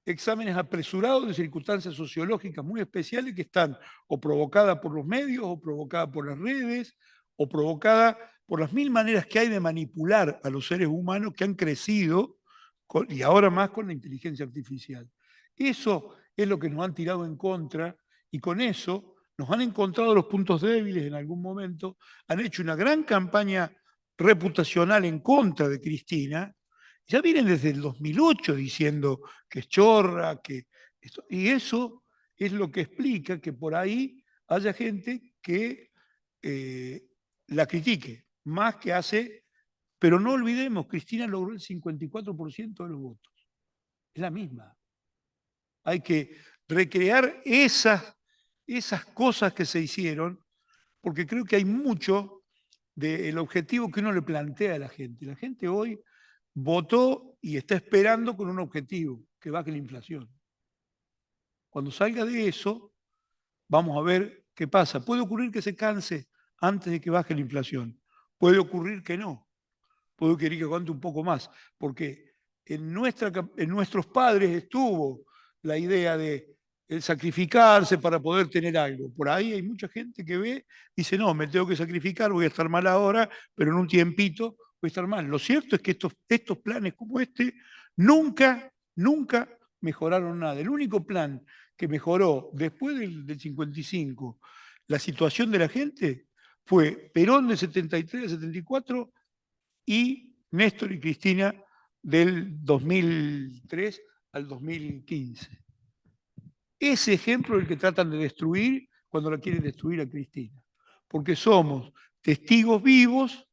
exámenes apresurados de circunstancias sociológicas muy especiales que están o provocadas por los medios, o provocadas por las redes, o provocadas por las mil maneras que hay de manipular a los seres humanos que han crecido, y ahora más con la inteligencia artificial. Eso es lo que nos han tirado en contra, y con eso nos han encontrado los puntos débiles en algún momento, han hecho una gran campaña reputacional en contra de Cristina. Ya vienen desde el 2008 diciendo que es chorra, y eso es lo que explica que por ahí haya gente que la critique, más que hace, pero no olvidemos, Cristina logró el 54% de los votos. Es la misma. Hay que recrear esas cosas que se hicieron, porque creo que hay mucho del objetivo que uno le plantea a la gente. La gente hoy votó y está esperando con un objetivo, que baje la inflación. Cuando salga de eso, vamos a ver qué pasa. Puede ocurrir que se canse antes de que baje la inflación. Puede ocurrir que no. Puede ocurrir que aguante un poco más, porque en nuestros padres estuvo la idea de el sacrificarse para poder tener algo. Por ahí hay mucha gente que ve, dice, no, me tengo que sacrificar, voy a estar mal ahora, pero en un tiempito voy a estar mal. Lo cierto es que estos planes como este nunca mejoraron nada. El único plan que mejoró después del 55 la situación de la gente fue Perón del 73 al 74 y Néstor y Cristina del 2003 al 2015. Ese ejemplo es el que tratan de destruir cuando la quieren destruir a Cristina. Porque somos testigos vivos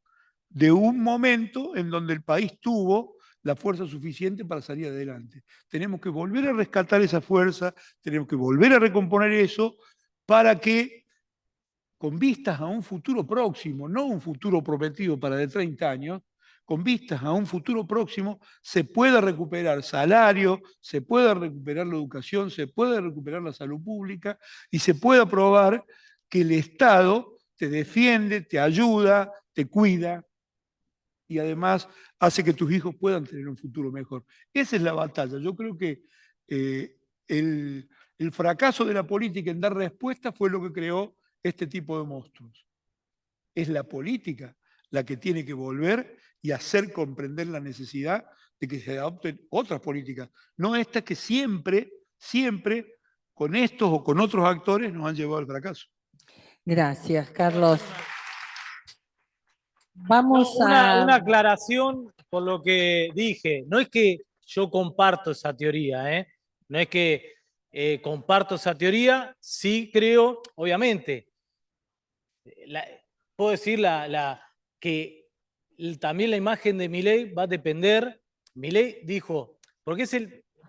de un momento en donde el país tuvo la fuerza suficiente para salir adelante. Tenemos que volver a rescatar esa fuerza, tenemos que volver a recomponer eso para que, con vistas a un futuro próximo, no un futuro prometido para de 30 años, con vistas a un futuro próximo, se pueda recuperar salario, se pueda recuperar la educación, se pueda recuperar la salud pública y se pueda probar que el Estado te defiende, te ayuda, te cuida y además hace que tus hijos puedan tener un futuro mejor. Esa es la batalla. Yo creo que el fracaso de la política en dar respuesta fue lo que creó este tipo de monstruos. Es la política la que tiene que volver y hacer comprender la necesidad de que se adopten otras políticas, no estas que siempre, con estos o con otros actores nos han llevado al fracaso. Gracias, Carlos. Vamos Una aclaración por lo que dije. No es que yo comparto esa teoría, ¿eh? No es que comparto esa teoría, sí creo, obviamente, puedo decir que también la imagen de Milei va a depender. Milei dijo, porque es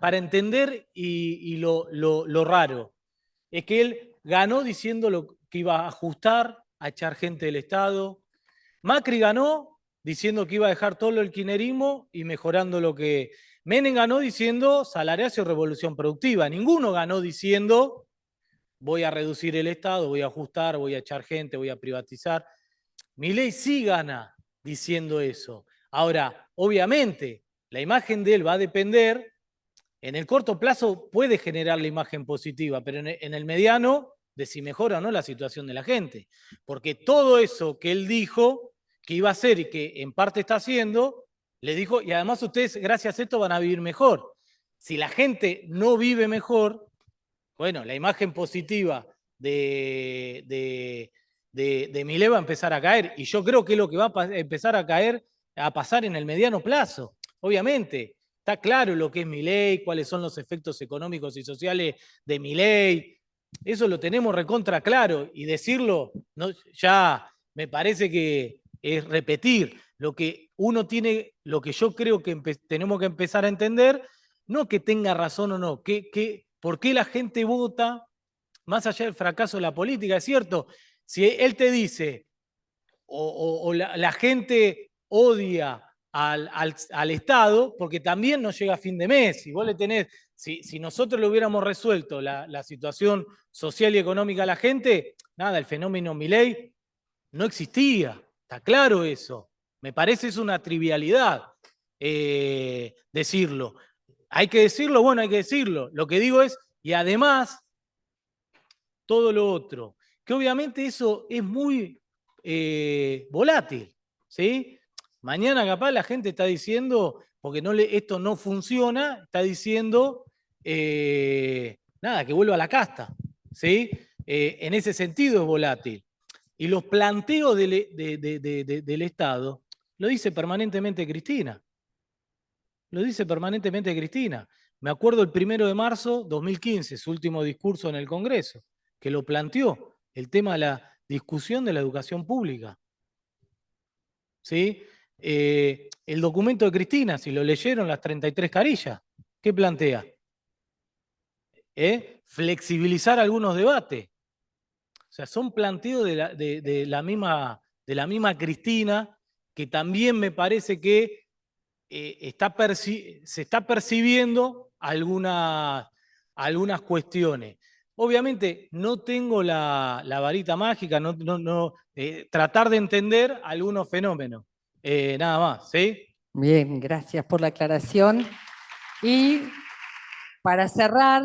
para entender y lo raro, es que él ganó diciendo que iba a ajustar, a echar gente del Estado. Macri ganó diciendo que iba a dejar todo el kirchnerismo y mejorando lo que... Menem ganó diciendo salariazo y revolución productiva. Ninguno ganó diciendo voy a reducir el Estado, voy a ajustar, voy a echar gente, voy a privatizar. Milei sí gana diciendo eso. Ahora, obviamente, la imagen de él va a depender, en el corto plazo puede generar la imagen positiva, pero en el mediano, de si mejora o no la situación de la gente. Porque todo eso que él dijo que iba a hacer y que en parte está haciendo, le dijo, y además ustedes, gracias a esto, van a vivir mejor. Si la gente no vive mejor, bueno, la imagen positiva de Milei va a empezar a caer. Y yo creo que es lo que va a empezar a caer, a pasar en el mediano plazo. Obviamente, está claro lo que es Milei, cuáles son los efectos económicos y sociales de Milei. Eso lo tenemos recontra claro. Y decirlo, no, ya me parece que es repetir. Lo que uno tiene, lo que yo creo que tenemos que empezar a entender, no que tenga razón o no, ¿por qué la gente vota más allá del fracaso de la política? Es cierto, si él te dice, o la gente odia al Estado, porque también no llega a fin de mes. Si vos le tenés, si nosotros le hubiéramos resuelto la situación social y económica a la gente, nada, el fenómeno Milei no existía. Está claro eso. Me parece es una trivialidad decirlo. Hay que decirlo, bueno, hay que decirlo. Lo que digo es, y además, todo lo otro, que obviamente eso es muy volátil, ¿sí? Mañana capaz la gente está diciendo, porque esto no funciona, está diciendo, nada, que vuelva a la casta, ¿sí? En ese sentido es volátil. Y los planteos del Estado, lo dice permanentemente Cristina. Lo dice permanentemente Cristina. Me acuerdo el 1 de marzo 2015, su último discurso en el Congreso, que lo planteó, el tema de la discusión de la educación pública. ¿Sí? El documento de Cristina, si lo leyeron, las 33 carillas, ¿qué plantea? Flexibilizar algunos debates. O sea, son planteos de la misma Cristina, que también me parece que se está percibiendo algunas cuestiones. Obviamente no tengo la varita mágica, tratar de entender algunos fenómenos. Nada más, ¿sí? Bien, gracias por la aclaración. Y para cerrar,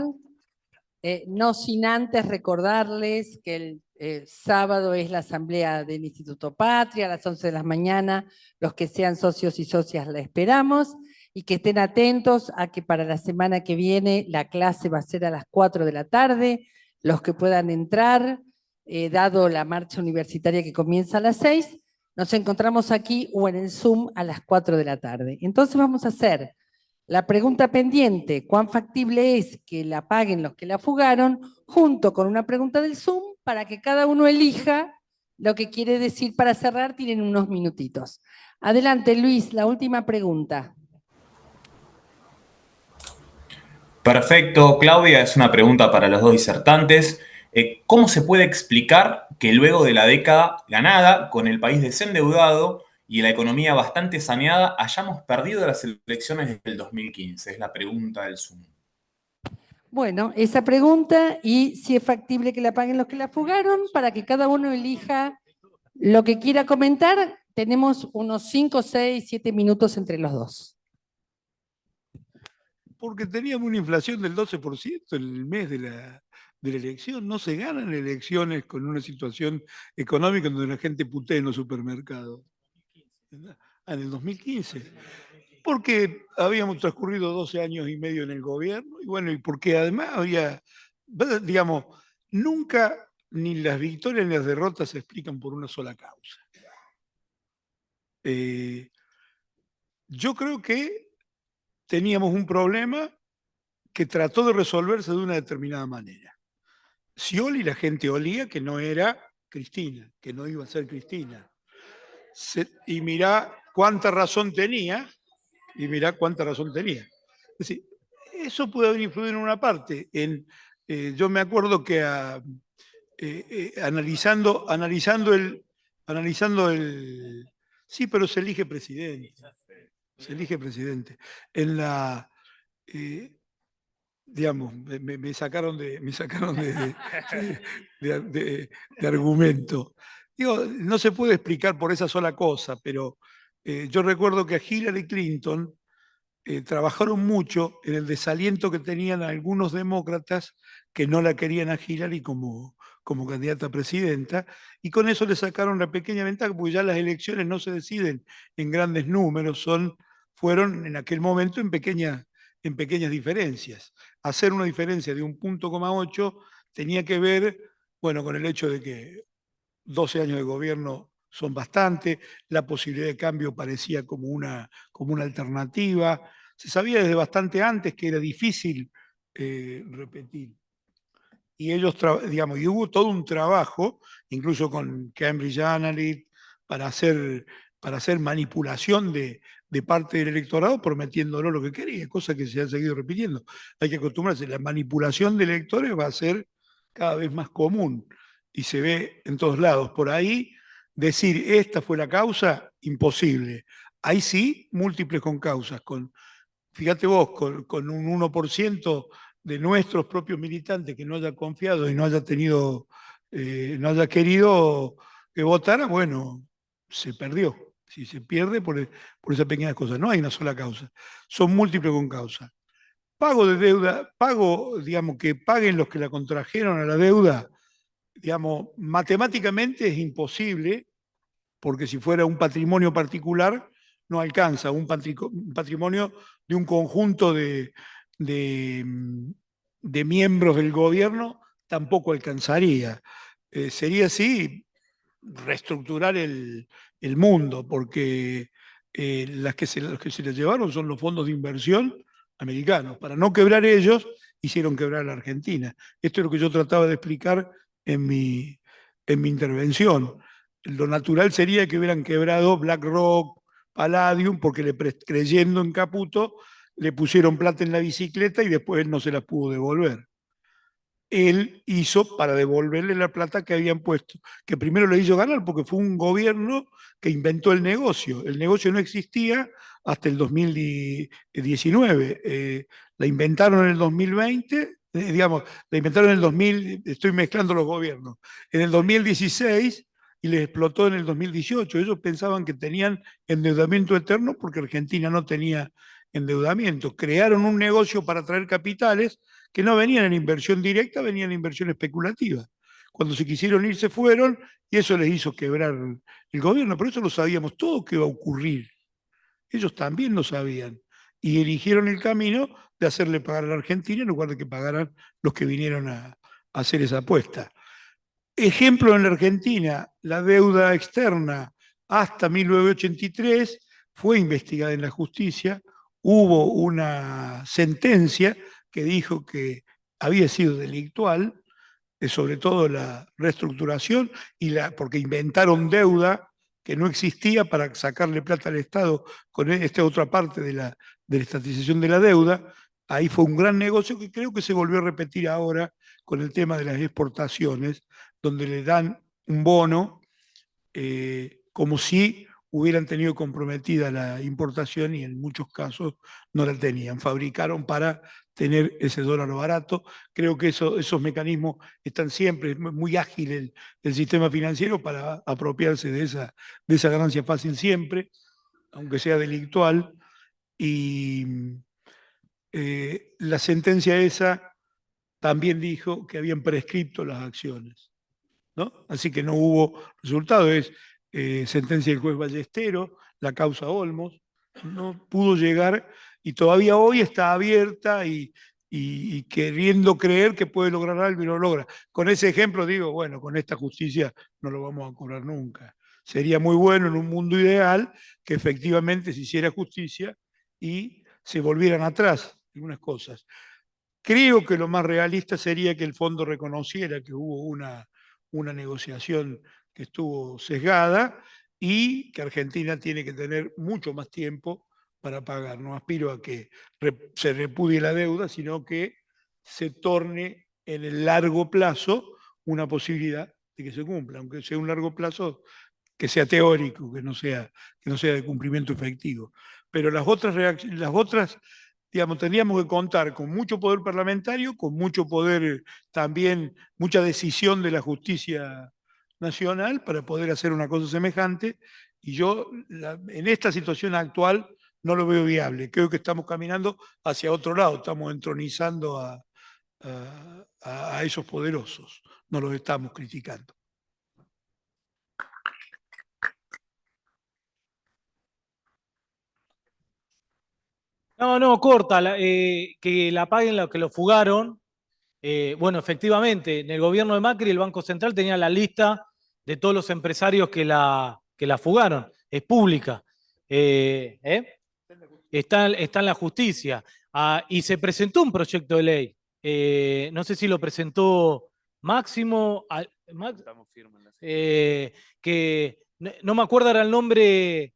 no sin antes recordarles que el sábado es la asamblea del Instituto Patria a las 11 de la mañana. Los que sean socios y socias la esperamos y que estén atentos a que para la semana que viene la clase va a ser a las 4 de la tarde. Los que puedan entrar, dado la marcha universitaria que comienza a las 6, nos encontramos aquí o en el Zoom a las 4 de la tarde. Entonces vamos a hacer la pregunta pendiente, ¿cuán factible es que la paguen los que la fugaron? Junto con una pregunta del Zoom para que cada uno elija lo que quiere decir. Para cerrar tienen unos minutitos. Adelante, Luis, la última pregunta. Perfecto, Claudia, es una pregunta para los dos disertantes. ¿Cómo se puede explicar que luego de la década ganada, con el país desendeudado y la economía bastante saneada, hayamos perdido las elecciones del 2015? Es la pregunta del Zoom. Bueno, esa pregunta y si es factible que la paguen los que la fugaron, para que cada uno elija lo que quiera comentar. Tenemos unos 5, 6, 7 minutos entre los dos. Porque teníamos una inflación del 12% en el mes de la elección. No se ganan elecciones con una situación económica donde la gente putea en los supermercados. En el 2015. Porque habíamos transcurrido 12 años y medio en el gobierno, y bueno, y porque además había, digamos, nunca ni las victorias ni las derrotas se explican por una sola causa. Yo creo que teníamos un problema que trató de resolverse de una determinada manera. Scioli, la gente olía que no era Cristina, que no iba a ser Cristina. Y mirá cuánta razón tenía, Es decir, eso puede haber influido en una parte. Yo me acuerdo que analizando el... Sí, pero se elige presidente. Se elige presidente. digamos, me sacaron de argumento. Digo, no se puede explicar por esa sola cosa, pero yo recuerdo que a Hillary Clinton trabajaron mucho en el desaliento que tenían algunos demócratas que no la querían a Hillary como candidata a presidenta, y con eso le sacaron la pequeña ventaja, porque ya las elecciones no se deciden en grandes números, fueron en aquel momento en pequeñas diferencias. Hacer una diferencia de 1,8 tenía que ver, bueno, con el hecho de que 12 años de gobierno son bastante, la posibilidad de cambio parecía como una alternativa. Se sabía desde bastante antes que era difícil repetir. Y ellos, digamos, y hubo todo un trabajo, incluso con Cambridge Analytica, para hacer manipulación de parte del electorado, prometiéndolo lo que quería, cosa que se ha seguido repitiendo. Hay que acostumbrarse, la manipulación de electores va a ser cada vez más común y se ve en todos lados. Por ahí, decir esta fue la causa, imposible. Ahí sí, múltiples concausas. Fíjate vos, con un 1% de nuestros propios militantes que no haya confiado y no haya tenido, no haya querido que votara, bueno, se perdió. Si se pierde por esas pequeñas cosas. No hay una sola causa, son múltiples con causa. Pago de deuda, digamos, que paguen los que la contrajeron a la deuda, digamos, matemáticamente es imposible, porque si fuera un patrimonio particular, no alcanza. Un patrimonio de un conjunto de, de miembros del gobierno tampoco alcanzaría. Sería así reestructurar el mundo, porque los que se les llevaron son los fondos de inversión americanos. Para no quebrar ellos, hicieron quebrar a la Argentina. Esto es lo que yo trataba de explicar en mi intervención. Lo natural sería que hubieran quebrado BlackRock, Palladium, porque creyendo en Caputo, le pusieron plata en la bicicleta y después él no se la pudo devolver. Él hizo para devolverle la plata que habían puesto, que primero le hizo ganar porque fue un gobierno que inventó el negocio. El negocio no existía hasta el 2019. La inventaron en el 2020, digamos, la inventaron en el 2000, estoy mezclando los gobiernos, en el 2016 y les explotó en el 2018. Ellos pensaban que tenían endeudamiento eterno porque Argentina no tenía endeudamiento. Crearon un negocio para traer capitales que no venían en inversión directa, venían en inversión especulativa. Cuando se quisieron ir, se fueron y eso les hizo quebrar el gobierno. Pero eso lo sabíamos todo que iba a ocurrir. Ellos también lo sabían. Y eligieron el camino de hacerle pagar a la Argentina en lugar de que pagaran los que vinieron a hacer esa apuesta. Ejemplo en la Argentina, la deuda externa hasta 1983 fue investigada en la justicia, hubo una sentencia que dijo que había sido delictual, sobre todo la reestructuración, porque inventaron deuda que no existía para sacarle plata al Estado con esta otra parte de la estatización de la deuda. Ahí fue un gran negocio que creo que se volvió a repetir ahora con el tema de las exportaciones, donde le dan un bono como si hubieran tenido comprometida la importación y en muchos casos no la tenían. Fabricaron para tener ese dólar barato. Creo que esos mecanismos están siempre, es muy ágil el sistema financiero para apropiarse de esa ganancia fácil siempre, aunque sea delictual. Y la sentencia esa también dijo que habían prescripto las acciones, ¿no? Así que no hubo resultado. Es sentencia del juez Ballestero, la causa Olmos, no pudo llegar y todavía hoy está abierta y queriendo creer que puede lograr algo y no lo logra. Con ese ejemplo digo, bueno, con esta justicia no lo vamos a cobrar nunca. Sería muy bueno en un mundo ideal que efectivamente se hiciera justicia y se volvieran atrás algunas cosas. Creo que lo más realista sería que el fondo reconociera que hubo una negociación que estuvo sesgada y que Argentina tiene que tener mucho más tiempo para pagar. No aspiro a que se repudie la deuda, sino que se torne en el largo plazo una posibilidad de que se cumpla, aunque sea un largo plazo que sea teórico, que no sea de cumplimiento efectivo. Pero las otras digamos, tendríamos que contar con mucho poder parlamentario, con mucho poder también, mucha decisión de la justicia nacional para poder hacer una cosa semejante. Y yo, en esta situación actual, no lo veo viable. Creo que estamos caminando hacia otro lado, estamos entronizando a esos poderosos, no los estamos criticando. No, corta, que la paguen los que lo fugaron. Bueno, efectivamente, en el gobierno de Macri el Banco Central tenía la lista de todos los empresarios que la fugaron. Es pública. Está en la justicia. Y se presentó un proyecto de ley. No sé si lo presentó Máximo. Que no me acuerdo ahora el nombre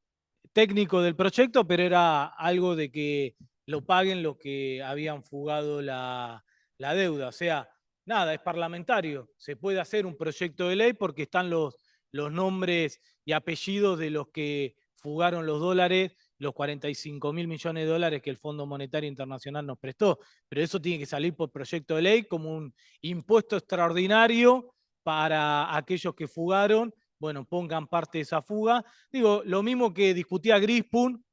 técnico del proyecto, pero era algo de que lo paguen los que habían fugado la deuda. O sea, nada, es parlamentario. Se puede hacer un proyecto de ley porque están los nombres y apellidos de los que fugaron los dólares, los 45.000 millones de dólares que el Fondo Monetario Internacional nos prestó. Pero eso tiene que salir por proyecto de ley como un impuesto extraordinario para aquellos que fugaron, bueno, pongan parte de esa fuga. Digo, lo mismo que discutía Grispun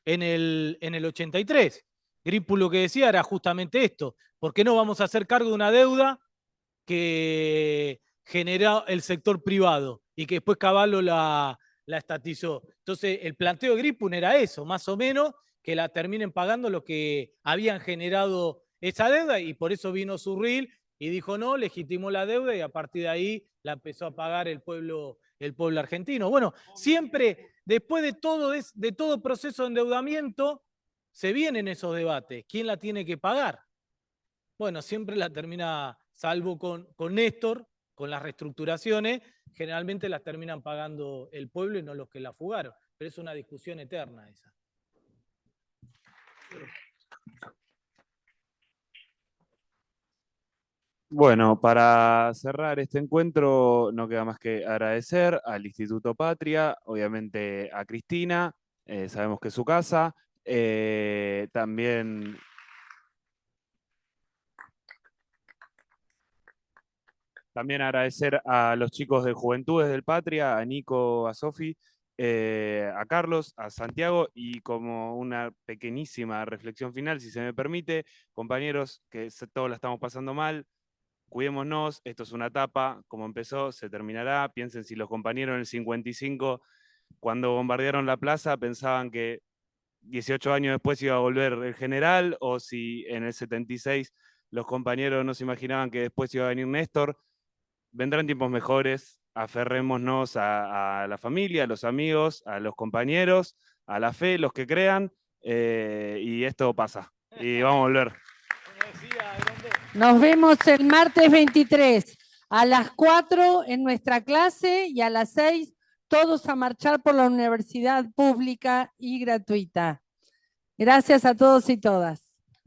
en el 83. Grispun lo que decía era justamente esto. ¿Por qué no vamos a hacer cargo de una deuda que generó el sector privado y que después Cavallo la estatizó? Entonces, el planteo de Grispun era eso, más o menos, que la terminen pagando los que habían generado esa deuda, y por eso vino Surril y dijo no, legitimó la deuda, y a partir de ahí la empezó a pagar el pueblo argentino. Bueno, siempre, después de todo proceso de endeudamiento, se vienen esos debates. ¿Quién la tiene que pagar? Bueno, siempre la termina, salvo con Néstor, con las reestructuraciones, generalmente las terminan pagando el pueblo y no los que la fugaron. Pero es una discusión eterna esa. Bueno, para cerrar este encuentro no queda más que agradecer al Instituto Patria, obviamente a Cristina, sabemos que es su casa, también agradecer a los chicos de Juventudes del Patria, a Nico, a Sofi, a Carlos, a Santiago, y como una pequeñísima reflexión final, si se me permite, compañeros, que todos la estamos pasando mal, cuidémonos, esto es una etapa, como empezó, se terminará. Piensen si los compañeros en el 55, cuando bombardearon la plaza, pensaban que 18 años después iba a volver el general, o si en el 76 los compañeros no se imaginaban que después iba a venir Néstor. Vendrán tiempos mejores, aferrémonos a la familia, a los amigos, a los compañeros, a la fe, los que crean, y esto pasa. Y vamos a volver. Nos vemos el martes 23 a las 4 en nuestra clase y a las 6 todos a marchar por la universidad pública y gratuita. Gracias a todos y todas.